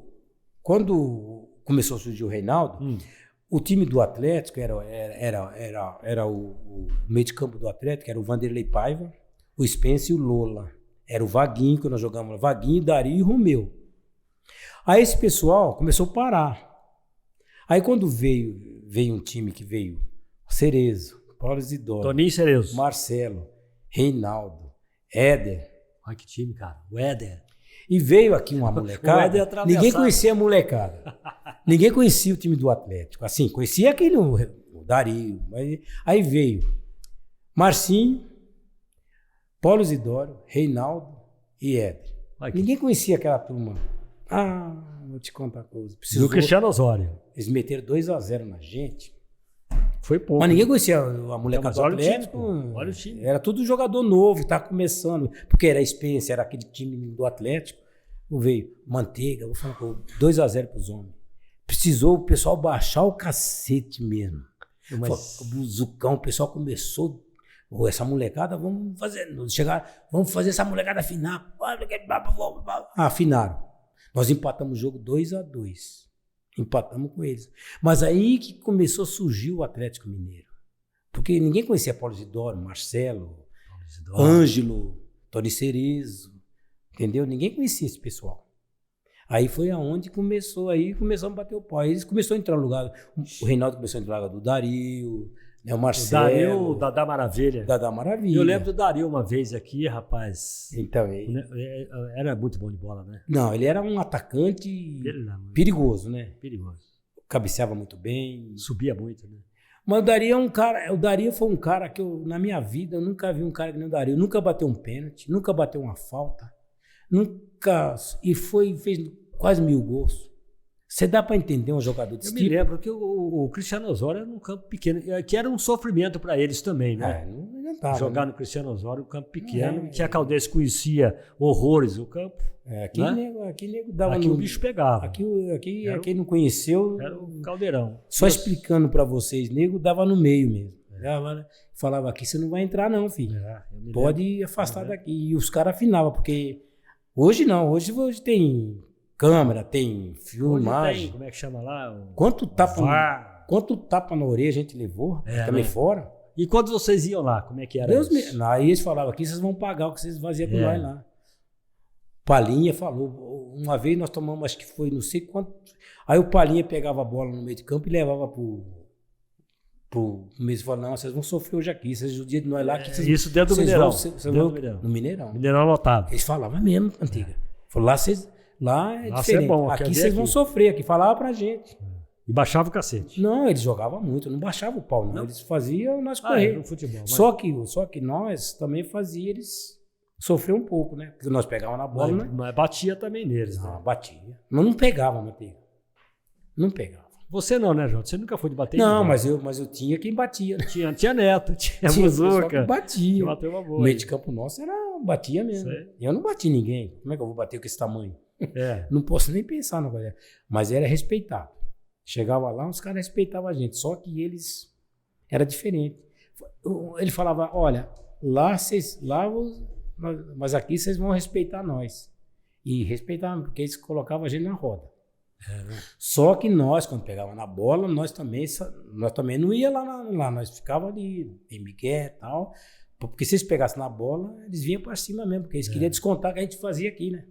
começou a surgir o Reinaldo, o time do Atlético era o meio de campo do Atlético, era o Vanderlei Paiva, o Spence e o Lola. Era o Vaguinho, que nós jogamos, Vaguinho, Dario e Romeu. Aí esse pessoal começou a parar. Aí quando veio um time que veio Cerezo, Paulo Isidoro,
Toninho Cerezo,
Marcelo, Reinaldo, Éder.
Olha que time, cara. O Éder.
E veio aqui uma molecada.
O Éder atravessado.
Ninguém conhecia a molecada. Ninguém conhecia o time do Atlético. Assim, conhecia aquele o Dario. Aí veio Marcinho, Paulo Isidoro, Reinaldo e Éder. Ninguém conhecia aquela turma. Vou te contar uma coisa.
Do Cristiano Osório.
Eles meteram 2-0 na gente.
Foi pouco.
Mas ninguém conhecia a molecada do Atlético.
Olha o time.
Era tudo jogador novo, estava começando. Porque era Spencer, era aquele time do Atlético. Veio Manteiga, vou falar 2-0 para os homens. Precisou o pessoal baixar o cacete mesmo. O buzucão, o pessoal começou. Essa molecada, vamos fazer essa molecada afinar. Afinaram. Nós empatamos o jogo 2-2. Empatamos com eles. Mas aí que começou a surgir o Atlético Mineiro. Porque ninguém conhecia Paulo Isidoro, Marcelo, Ângelo, Tony Cerezo. Entendeu? Ninguém conhecia esse pessoal. Aí foi aonde começamos a bater o pau. Aí eles começaram a entrar no lugar. O Reinaldo começou a entrar no lugar do Dario, né, o Marcelo.
O Dario, Dadá Maravilha.
Dadá Maravilha.
Eu lembro do Dario uma vez aqui, rapaz.
Então,
era muito bom de bola, né?
Não, ele era um atacante perigoso, né?
Perigoso.
Cabeceava muito bem.
Subia muito, né?
Mas o Dario foi um cara que na minha vida, eu nunca vi um cara que nem o Dario. Nunca bateu um pênalti, nunca bateu uma falta. Nunca. E fez quase 1000 gols. Você dá para entender um jogador desse tipo?
Eu me lembro que o Cristiano Osório era num campo pequeno, que era um sofrimento para eles também, né?
Não adiantava,
jogar no Cristiano Osório, um campo pequeno, que a Caldense conhecia horrores o campo.
Aqui nego dava
aqui o bicho pegava.
Aqui quem não conheceu.
Era o caldeirão.
Só explicando para vocês, nego dava no meio mesmo. Falava aqui, você não vai entrar, não, filho. Pode afastar daqui. E os caras afinavam, porque hoje não, hoje tem câmera, tem filmagem.
Como é que chama lá?
Quanto tapa na orelha a gente levou também, né? Fora.
E quando vocês iam lá, como é que era isso?
Aí eles falavam, aqui vocês vão pagar o que vocês faziam com nós lá. Palinha falou, uma vez nós tomamos, acho que foi não sei quanto, aí o Palinha pegava a bola no meio de campo e levava pro mês e falava, não, vocês vão sofrer hoje aqui, vocês o dia de nós lá que vocês,
isso dentro do Mineirão.
No Mineirão.
Mineirão lotado.
Eles falavam mesmo, Antiga. Falou, lá é diferente.
Bom,
aqui vocês vão sofrer, aqui falava pra gente.
E baixava o cacete.
Não, eles jogavam muito, não baixava o pau, não. Eles faziam nós correr.
No futebol.
Só que nós também fazíamos eles sofrer um pouco, né? Porque nós pegávamos na bola, né?
Mas batia também neles, né?
Batia. Mas não pegava, Antiga. Não pegava.
Você não, né, João? Você nunca foi de bater?
Não, mas eu tinha quem batia. Né?
Tinha Neto, tinha Muzuca.
Batia.
O
meio de campo nosso batia mesmo. Sei. Eu não bati ninguém. Como é que eu vou bater com esse tamanho? Não posso nem pensar na coisa. Mas era respeitado. Chegava lá, os caras respeitavam a gente. Só que eles... Era diferente. Ele falava, olha, mas aqui vocês vão respeitar nós. E respeitavam, porque eles colocavam a gente na roda. Só que nós, quando pegava na bola, nós também não ia lá, nós ficava ali em Miguel e tal, porque se eles pegassem na bola, eles vinham para cima mesmo, porque eles queriam descontar o que a gente fazia aqui, né?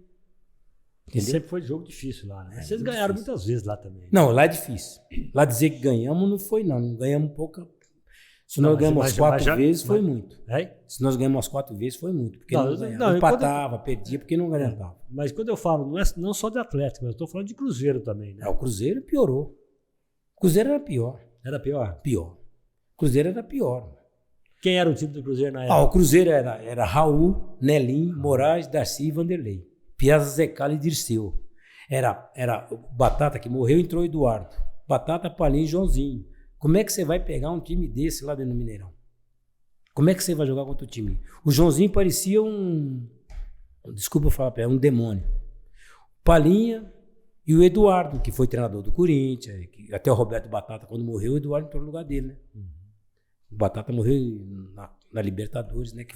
Entendeu? Sempre foi jogo difícil lá, né? Vocês ganharam difícil. Muitas vezes lá também. Né?
Não, lá é difícil. Lá dizer que ganhamos não foi não ganhamos pouca. Se nós ganhamos umas 4 vezes, foi muito. Se nós ganhamos umas 4 vezes, foi muito. Porque não empatava, perdia, porque não ganhava.
Mas quando eu falo, não só de Atlético, mas eu estou falando de Cruzeiro também, né?
O Cruzeiro piorou. O Cruzeiro era pior.
Era pior?
Pior. O Cruzeiro era pior.
Quem era o time do Cruzeiro na época?
O Cruzeiro era Raul, Nelim, Moraes, Darcy e Vanderlei. Piazza, Zecala e Dirceu. Era Batata que morreu, entrou Eduardo. Batata, Palinho e Joãozinho. Como é que você vai pegar um time desse lá dentro do Mineirão? Como é que você vai jogar contra o time? O Joãozinho parecia desculpa eu falar, um demônio. Palinha e o Eduardo, que foi treinador do Corinthians, até o Roberto Batata, quando morreu, o Eduardo entrou no lugar dele, né? O Batata morreu na Libertadores, né? Que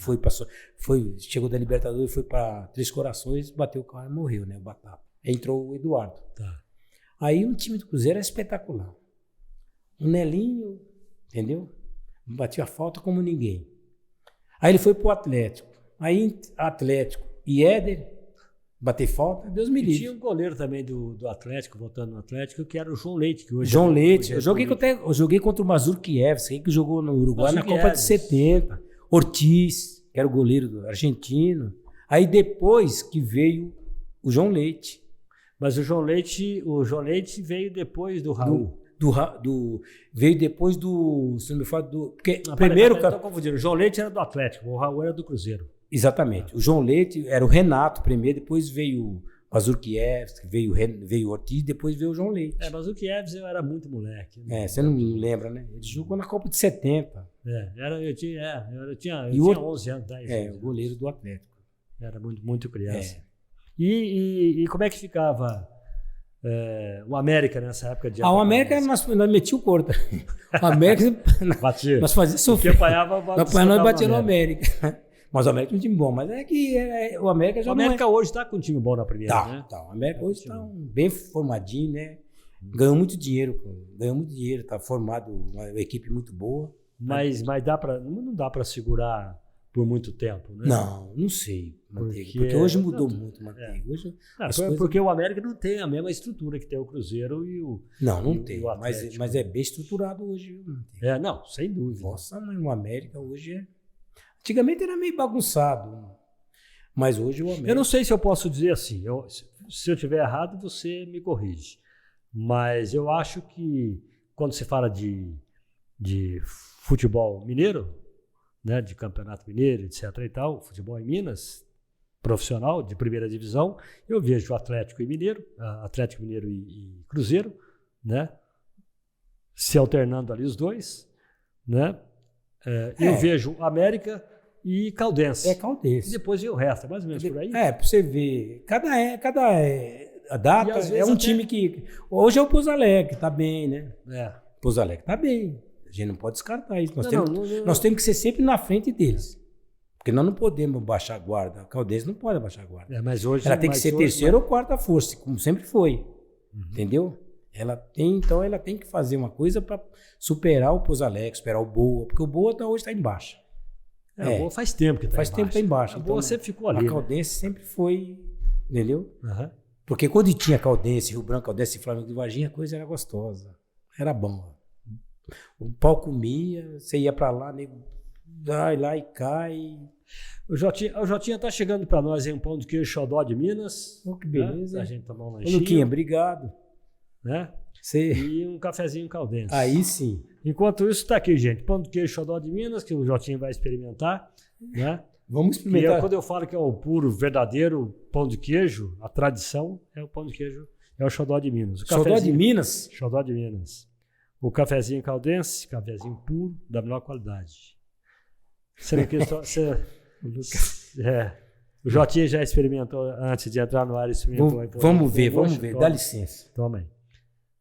chegou da Libertadores, foi para Três Corações, bateu o carro e morreu, né? O Batata. Aí entrou o Eduardo.
Tá.
Aí o time do Cruzeiro é espetacular. O Nelinho, entendeu? Batia a falta como ninguém. Aí ele foi pro Atlético. Aí Atlético e Éder, bater falta, Deus me livre.
Tinha um goleiro também do Atlético, voltando no Atlético, que era o João Leite. Que hoje
João Leite. Eu joguei contra o Mazurkiewicz, que jogou no Uruguai na Copa de 70. Ortiz, que era o goleiro argentino. Aí depois que veio o João Leite.
Mas o João Leite veio depois do Raul.
Veio depois do. Se não me fala do. Porque
primeiro. Estou confundindo. O João Leite era do Atlético, o Raul era do Cruzeiro.
Exatamente. O João Leite era o Renato primeiro, depois veio o Mazurkiewicz, veio o Ortiz, depois veio o João Leite.
Mazurkiewicz eu era muito moleque. Né?
Você não lembra, né? Ele jogou na Copa de 70.
Eu tinha 11 anos, 10 anos.
O goleiro do Atlético.
Era muito criança. E como é que ficava o América nessa época de...
O América nós metíamos o corpo. O América...
Batia.
Nós fazíamos sofrer.
Porque apanhava...
Nós batíamos no América. Mas o América é um time bom. Mas é que o América já
o América hoje está com um time bom na primeira, né?
Tá. O América hoje está bem formadinho, né? Ganhou muito dinheiro. Está formado uma equipe muito boa.
Mas não dá para segurar por muito tempo, né?
Não sei, Manteiga. Porque hoje mudou muito, Manteiga. Hoje,
porque o América não tem a mesma estrutura que tem o Cruzeiro e o...
Não tem. Mas é bem estruturado hoje, Manteiga.
Não, sem dúvida.
Nossa, mas o América hoje é... Antigamente era meio bagunçado, mas hoje o América...
Eu não sei se eu posso dizer assim. Se eu estiver errado, você me corrige. Mas eu acho que quando se fala de futebol mineiro, né, de campeonato mineiro, etc. e tal, futebol em Minas, profissional, de primeira divisão, eu vejo Atlético Mineiro e Cruzeiro, né, se alternando ali os dois, né, eu vejo América e Caldense.
Caldense.
E depois vem o resto, mais ou menos por aí.
Pra você ver, cada data é um time que... Hoje é o Pouso Alegre, tá bem, né? Pouso Alegre tá bem. A gente não pode descartar isso. Nós temos que ser sempre na frente deles. Porque nós não podemos baixar a guarda. A Caldense não pode baixar a guarda.
Mas hoje,
ela tem que ser terceira ou quarta força, como sempre foi. Entendeu? Ela tem que fazer uma coisa para superar o Pouso Alegre, superar o Boa, porque o Boa hoje está em baixa.
O Boa faz tempo que está em baixa.
Faz tempo que está em baixa.
A Boa sempre ficou ali.
A Caldense sempre foi entendeu?
Aham.
Porque quando tinha Caldense, Rio Branco, Caldense, Flamengo de Varginha, a coisa era gostosa. Era bom. O pau comia, você ia pra lá, nego, vai lá e cai.
O Jotinha tá chegando para nós aí um pão de queijo xodó de Minas.
Oh, que beleza.
Né? A gente tomar um
Ô,
lanchinho.
Luquinha, obrigado.
Né?
Você...
E um cafezinho caldense.
Aí sim.
Enquanto isso, tá aqui, gente. Pão de queijo xodó de Minas, que o Jotinha vai experimentar. Né?
Vamos
E
experimentar.
quando eu falo que é o puro, verdadeiro pão de queijo, a tradição é o pão de queijo, é o xodó de Minas. O
Xodó de
cafezinho-
Minas?
Xodó de Minas. O cafezinho caldense, cafezinho puro, da melhor qualidade. Você não quis... O Jotinha já experimentou antes de entrar no ar.
Vamos ver. Dá licença.
Toma aí.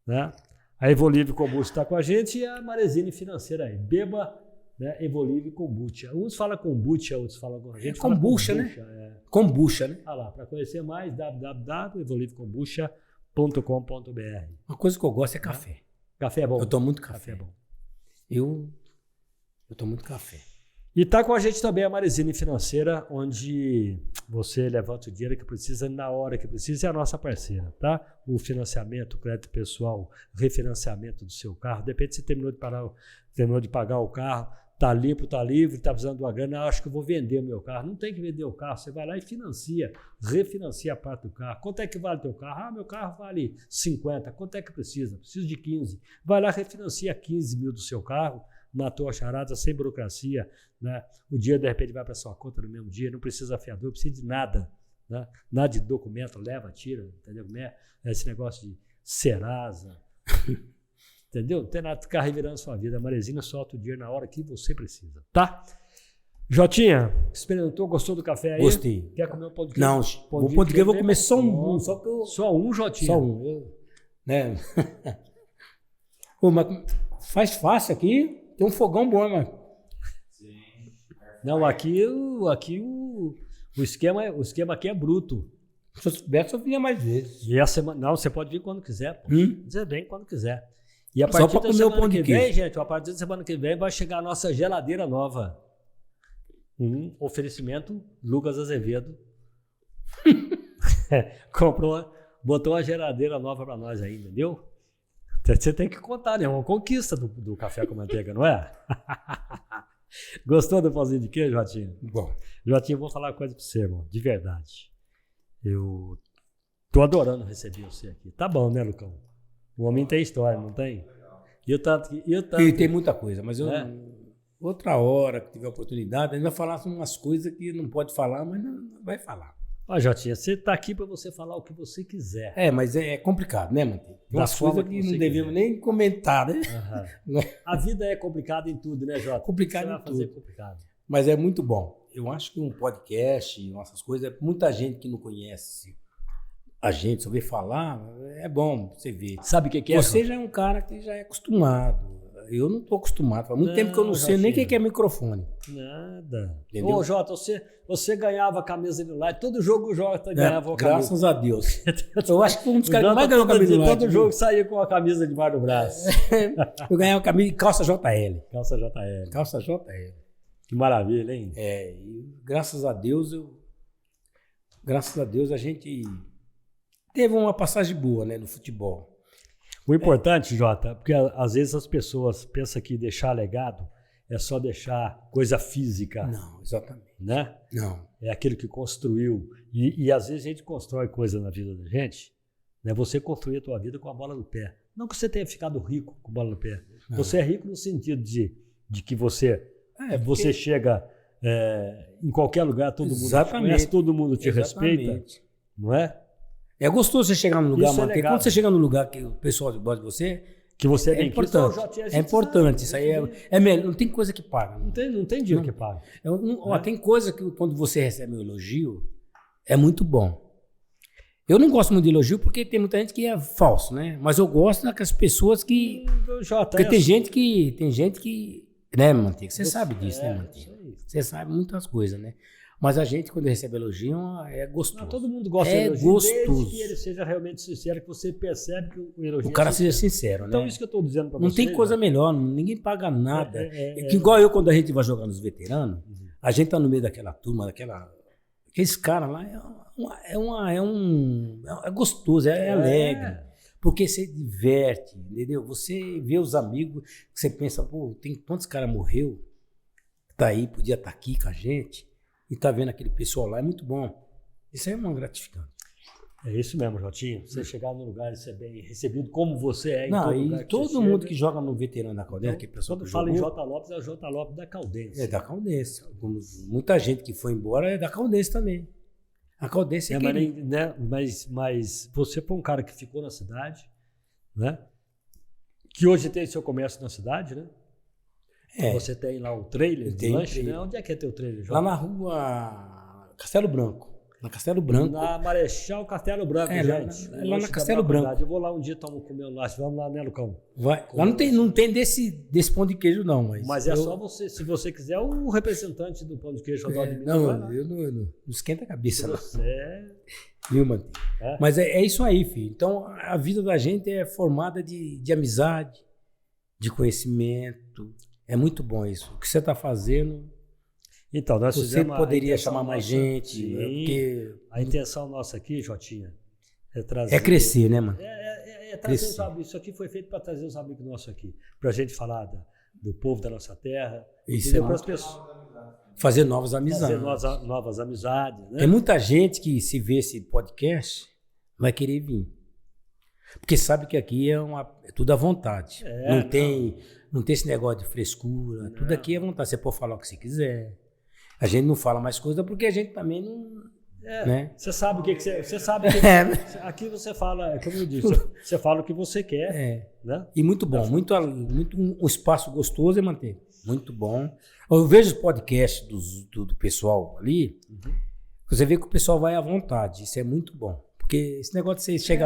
Né? A Evolive Kombucha está com a gente e a Marezine Financeira aí. Beba, né? Evolive Kombucha. Uns falam kombucha, outros falam com a gente. fala
kombucha, né?
É.
Kombucha, né?
Ah lá, para conhecer mais, www.evolivekombucha.com.br.
Uma coisa que eu gosto é café.
Café é bom.
Eu tomo muito
Café
café.
é bom.
Eu tomo muito café.
E tá com a gente também a Marezine Financeira, onde você levanta o dinheiro que precisa na hora que precisa, é a nossa parceira, tá? O financiamento, o crédito pessoal, o refinanciamento do seu carro, depende se terminou de pagar o carro, tá limpo, tá livre, tá precisando de uma grana, acho que eu vou vender o meu carro. Não tem que vender o carro, você vai lá e refinancia a parte do carro. Quanto é que vale o teu carro? Ah, meu carro vale 50, quanto é que precisa? Preciso de 15. Vai lá, refinancia 15 mil do seu carro, matou a charada, sem burocracia, né? O dinheiro de repente vai para sua conta no mesmo dia, não precisa fiador, não precisa de nada, né? Nada de documento, leva, tira, entendeu como é? Esse negócio de Serasa, entendeu? Não tem nada de ficar revirando sua vida. A Marezina solta o dinheiro na hora que você precisa, tá? Jotinha, experimentou, gostou do café aí?
Gostei.
Quer comer um pão de queijo?
Não, o pão de queijo eu vou comer só um.
Só um, Jotinha?
Só um. Né? Pô, mas faz fácil aqui. Tem um fogão bom, mano.
Não, aqui o esquema aqui é bruto.
Se eu soubesse, eu vinha mais vezes.
E a semana, não, você pode vir quando quiser. Pô. Você vem quando quiser. E a
Só
partir
pra
da
comer o
semana
pão de
que vem,
queijo.
gente, a partir da semana que vem vai chegar a nossa geladeira nova. Oferecimento Lucas Azevedo. Botou a geladeira nova para nós aí, entendeu? Você tem que contar, né? É uma conquista do café com manteiga, não é? Gostou do pãozinho de queijo, Jotinho?
Bom.
Jotinho, eu vou falar uma coisa pra você, irmão. De verdade. Eu tô adorando receber você aqui. Tá bom, né, Lucão? O homem tem história, não tem? E
Tem muita coisa, mas eu... Outra hora que tiver oportunidade, a gente vai falar sobre umas coisas que não pode falar, mas não vai falar.
Ó, Jotinha, você tá aqui para você falar o que você quiser.
Mas é complicado, né, Manteiga? Tem umas
forma
coisas
que
que
você
não devemos nem comentar, né?
A vida é complicada em tudo, né, Jota?
Complicado
Você vai
em
fazer
tudo.
complicado.
Mas é muito bom. Eu acho que um podcast, essas coisas, muita gente que não conhece a gente, só vê falar, é bom você ver.
Sabe o que é?
Você já é um cara que já é acostumado. Eu não estou acostumado. Faz muito tempo que eu não sei nem o que é microfone.
Nada.
Entendeu?
Ô, Jota, você ganhava a camisa do Light. Todo jogo o Jota ganhava a camisa.
Graças a Deus. Eu acho que foi um dos caras que mais ganhou a camisa do Light.
Todo jogo saía com a camisa debaixo do braço.
Eu ganhava a camisa de calça JL.
Calça JL.
Calça JL.
Que maravilha, hein?
E graças a Deus, a gente teve uma passagem boa, né, no futebol.
O importante, Jota, porque às vezes as pessoas pensam que deixar legado é só deixar coisa física.
Não, exatamente.
Né?
Não.
É aquilo que construiu. E às vezes a gente constrói coisa na vida da gente, né? Você construir a tua vida com a bola no pé. Não que você tenha ficado rico com a bola no pé. Não. Você é rico no sentido de que você chega em qualquer lugar, todo mundo te conhece, todo mundo te respeita. Não é?
É gostoso você chegar num lugar,
Manteiga.
Quando você chega num lugar que o pessoal gosta de você,
que você é bem
importante. É importante. Isso aí é melhor. Não tem coisa que paga.
Não tem dinheiro que paga.
Tem coisa que quando você recebe um elogio, é muito bom. Eu não gosto muito de elogio porque tem muita gente que é falso, né? Mas eu gosto daquelas pessoas que... Porque tem gente que... Né, Manteiga? Você sabe disso, né, Manteiga? Você sabe muitas coisas, né? Mas a gente, quando recebe elogio, é gostoso.
Não, todo mundo gosta de elogio, desde que ele seja realmente sincero, que você percebe que o elogio
o cara seja sincero, né?
Então, isso que eu estou dizendo para você.
Não tem coisa melhor, ninguém paga nada. Igual eu, quando a gente vai jogar nos veteranos, a gente tá no meio daquela turma, Aqueles caras lá é gostoso, é alegre. Porque você diverte, entendeu? Você vê os amigos, que você pensa, pô, tem quantos caras morreu, tá aí, podia estar aqui com a gente, e tá vendo aquele pessoal lá, é muito bom. Isso aí é uma gratificante.
É isso mesmo, Jotinho. Você chegar no lugar e ser bem recebido como você é em
Não,
todo
e
lugar que
todo
você
mundo
chega.
que joga no veterano da Caldense, que pessoal
Quando
que
fala em
jogou,
J. Lopes, é o J. Lopes da Caldense.
é da Caldense. Muita gente que foi embora é da Caldense também. A Caldense é
mas você foi um cara que ficou na cidade, né? Que hoje tem seu comércio na cidade, né? Você tem lá o trailer de lanche, né? Onde é que é teu trailer, Jota?
Lá na rua Castelo Branco. Na Castelo Branco.
Na Marechal Castelo Branco, gente.
Lá na Castelo Branco.
Eu vou lá um dia comer um lanche. Vamos lá, né, Lucão?
Vai. Lá não tem desse pão de queijo, não.
Mas é só você, se você quiser, o representante do pão de queijo Rodó de Minas.
Não, eu não esquenta a cabeça.
Você...
Viu, mano? Mas é isso aí, filho. Então, a vida da gente é formada de amizade, de conhecimento. É muito bom isso. O que você está fazendo...
Então, nós
você poderia chamar mais gente.
Sim,
porque...
A intenção nossa aqui, Jotinha, é trazer...
É crescer, né, mano?
É trazer os amigos. Isso aqui foi feito para trazer os amigos nossos aqui. Para a gente falar do povo da nossa terra.
Isso é
para as pessoas.
Fazer novas amizades.
Fazer novas amizades, né?
Tem muita gente que, se vê esse podcast, vai querer vir. Porque sabe que aqui é tudo à vontade. Não tem esse negócio de frescura. Tudo aqui é à vontade. Você pode falar o que você quiser. A gente não fala mais coisa porque a gente também não... né?
Você sabe o que você sabe. Aqui você fala, como eu disse, você fala o que você quer. Né?
E muito bom. Um espaço gostoso é manter. Muito bom. Eu vejo os podcasts do pessoal ali. Você vê que o pessoal vai à vontade. Isso é muito bom. Porque esse negócio de você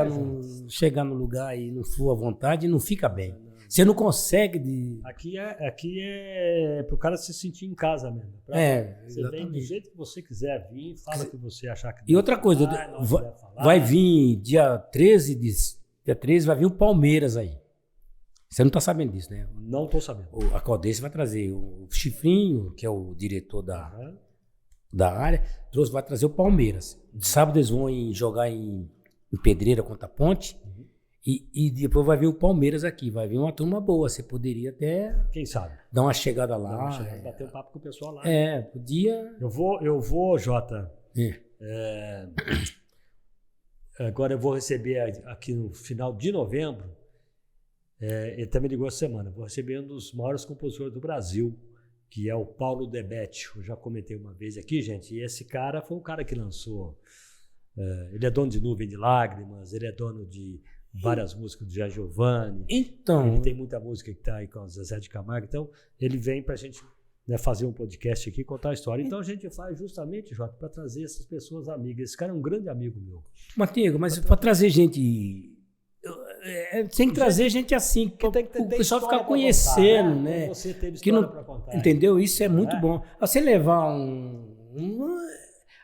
chegar no lugar e não for à vontade, não fica bem. Você não consegue...
Aqui é para o cara se sentir em casa mesmo. Você vem do jeito que você quiser vir, fala o que você achar que...
E outra coisa, vai vir dia 13 vai vir o Palmeiras aí. Você não está sabendo disso, né?
Não estou sabendo.
A Caldense vai trazer o Chifrinho, que é o diretor da área, vai trazer o Palmeiras. Sábado eles vão jogar em Pedreira contra a Ponte. E depois vai vir o Palmeiras aqui, vai vir uma turma boa. Você poderia até...
Quem sabe?
Dar uma chegada lá.
Bater um papo com o pessoal lá.
Podia...
Eu vou, Jota. Agora eu vou receber aqui no final de novembro. Ele também ligou essa semana. Vou receber um dos maiores compositores do Brasil, que é o Paulo Debete. Eu já comentei uma vez aqui, gente. E esse cara foi o cara que lançou... ele é dono de Nuvem de Lágrimas, ele é dono de... várias músicas do Gia Giovanni.
Então...
Ele tem muita música que está aí com o Zezé de Camargo. Então, ele vem para a gente fazer um podcast aqui, contar a história. Então, a gente faz justamente, Jota, para trazer essas pessoas amigas. Esse cara é um grande amigo meu.
Matigo, mas para trazer gente... tem que trazer gente assim, que o pessoal ficar conhecendo,
contar,
né?
Você teve história para contar.
Entendeu? Isso é muito bom. Você levar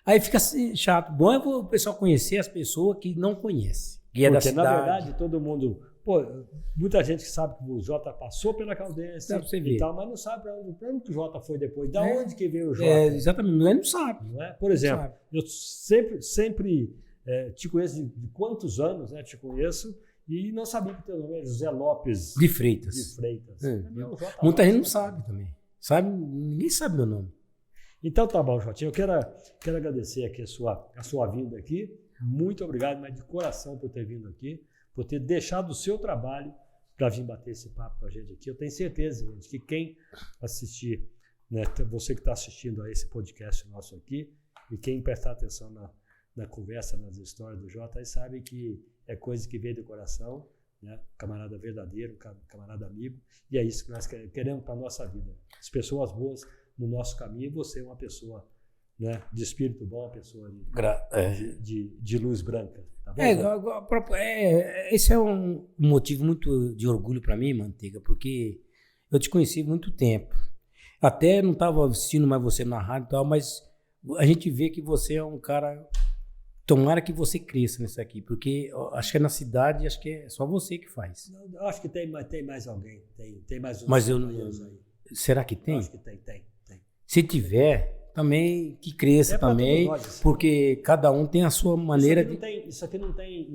aí fica chato. Bom é o pessoal conhecer as pessoas que não conhecem. E é da cidade.
Na verdade, todo mundo... muita gente que sabe que o Jota passou pela Caldense e tal, mas não sabe para onde que o Jota foi depois. Da onde que veio o Jota?
Exatamente, não sabe.
Não é? Por exemplo, eu sempre te conheço de quantos anos, né? Te conheço e não sabia que teu nome é José Lopes
de Freitas. Muita gente não sabe também. Ninguém sabe meu nome.
Então tá bom, Jotinho. Eu quero agradecer aqui a sua vinda aqui. Muito obrigado, mas de coração por ter vindo aqui, por ter deixado o seu trabalho para vir bater esse papo com a gente aqui. Eu tenho certeza, gente, que quem assistir, né, você que está assistindo a esse podcast nosso aqui, e quem prestar atenção na conversa, nas histórias do Jota, aí sabe que é coisa que veio do coração, né? Camarada verdadeiro, camarada amigo, e é isso que nós queremos para a nossa vida. As pessoas boas no nosso caminho, você é uma pessoa, né, de espírito bom, uma pessoa de luz branca. Tá bom,
esse é um motivo muito de orgulho para mim, Manteiga, porque eu te conheci há muito tempo. Até não estava assistindo mais você na rádio e tal, mas a gente vê que você é um cara... Tomara que você cresça nisso aqui, porque acho que é na cidade, acho que é só você que faz.
Eu acho que tem mais alguém. Tem mais uns
mas
aí.
Será que tem?
Eu acho que tem.
Se tiver, também que cresça também,
nós, assim.
Porque cada um tem a sua maneira
isso aqui não tem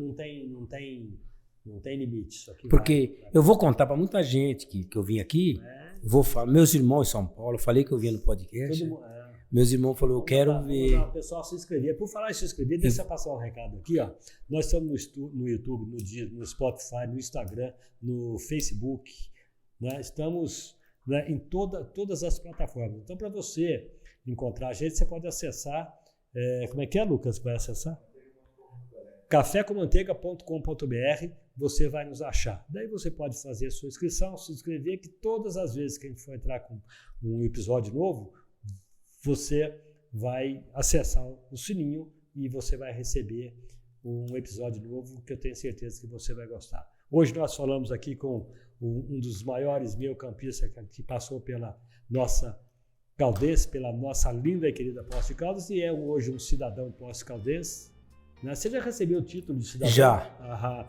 limite. Isso aqui
porque eu vou contar para muita gente que eu vim aqui, vou falar, meus irmãos em São Paulo, eu falei que eu vinha no podcast. Meus irmãos falaram, eu quero ver.
O pessoal se inscrever. Por falar em se inscrever, deixa eu passar um recado aqui. Ó. Nós estamos no YouTube, no Spotify, no Instagram, no Facebook. Né? Estamos, né, em todas as plataformas. Então, para você encontrar a gente, você pode acessar. Como é que é, Lucas? Vai acessar? cafécommanteiga.com.br. Você vai nos achar. Daí você pode fazer a sua inscrição, se inscrever, que todas as vezes que a gente for entrar com um episódio novo, você vai acessar o sininho e você vai receber um episódio novo que eu tenho certeza que você vai gostar. Hoje nós falamos aqui com um dos maiores meio-campistas que passou pela nossa Caldense, pela nossa linda e querida Poços de Caldas, e é hoje um cidadão Poços de Caldense. Né? Você já recebeu o título de cidadão?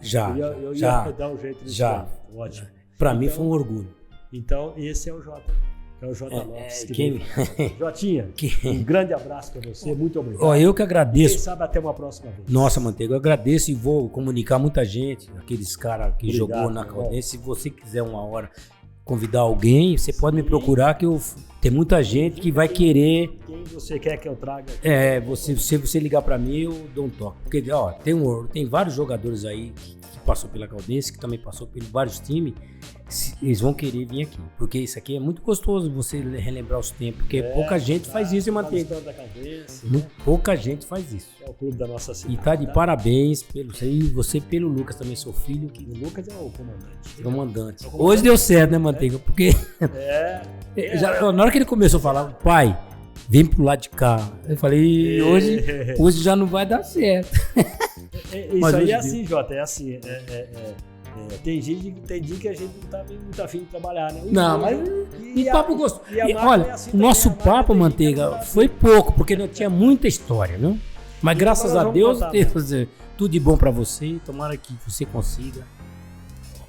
Já.
Eu ia dar um jeito nisso.
Já.
Ótimo.
Para mim foi um orgulho.
Então, esse é o Jota. É o Jota Lopes. Jotinha, um grande abraço para você, muito obrigado.
Eu que agradeço.
Quem sabe até uma próxima vez.
Nossa, Manteiga, eu agradeço e vou comunicar muita gente, aqueles caras que jogou na Caldense. Se você quiser uma hora convidar alguém, você pode me procurar que tem muita gente que vai querer.
Quem você quer que eu traga?
Se você ligar para mim, eu dou um toque. Porque tem vários jogadores aí que passou pela Caldense, que também passou por vários times. Eles vão querer vir aqui, porque isso aqui é muito gostoso você relembrar os tempos, porque pouca gente faz isso em Manteiga. Pouca gente faz isso.
É o clube da nossa cidade.
E tá de parabéns pelo você pelo Lucas também, seu filho.
O Lucas é o comandante.
Comandante. Hoje deu certo, né, Manteiga? Porque na hora que ele começou a falar, pai, vem pro lado de cá. Eu falei, hoje já não vai dar certo.
Isso aí é assim, Jota, é assim. Tem dia que a gente não tá muito afim de trabalhar, né?
E papo gostoso. Olha, o nosso papo, Manteiga, foi pouco, porque não tinha muita história, não? Mas graças a Deus, tudo de bom para você. Tomara que você consiga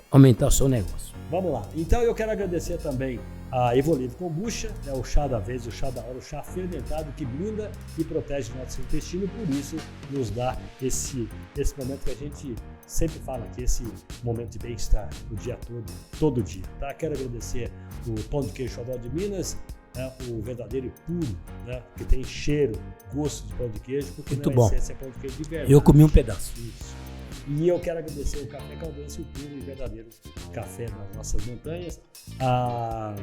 aumentar o seu negócio.
Vamos lá. Então eu quero agradecer também a Evolve Kombucha, o chá da vez, o chá da hora, o chá fermentado que blinda e protege o nosso intestino, por isso nos dá esse momento que a gente sempre fala aqui, esse momento de bem-estar o dia todo dia. Tá? Quero agradecer o Pão de Queijo Xodó de Minas, o verdadeiro e puro, né? Que tem cheiro, gosto de pão de queijo, porque
muito
na
bom.
essência é pão de queijo de verdade.
Eu comi um pedaço.
Isso. E eu quero agradecer o Café Caldense, o puro e verdadeiro café nas nossas montanhas. A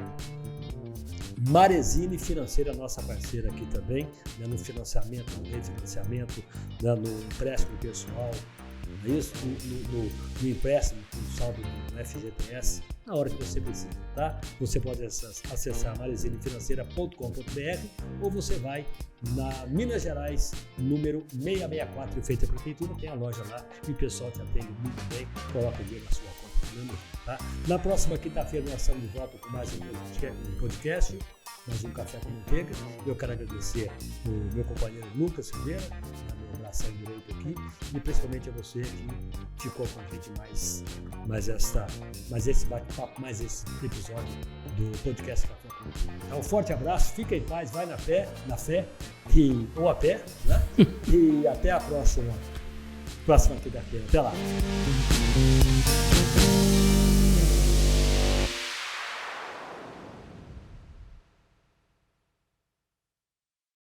Marezine Financeira, nossa parceira aqui também, né, no financiamento, no refinanciamento, né, no empréstimo pessoal, não é isso? No empréstimo com saldo no FGTS, na hora que você precisa, tá? Você pode acessar marezinefinanceira.com.br ou você vai na Minas Gerais, número 664, feita a prefeitura, tem a loja lá e o pessoal te atende muito bem, coloca o dinheiro na sua conta, tá? Na próxima quinta-feira nós estamos de volta com mais um podcast, mais um Café com Manteiga. Eu quero agradecer o meu companheiro Lucas Silveira, meu bração direito aqui, e principalmente a você que ficou com a gente mais esse bate-papo, mais esse episódio do podcast Café com Manteiga. Então, um forte abraço, fica em paz, vai na fé, ou a pé, né? E até a próxima quinta-feira. Até lá.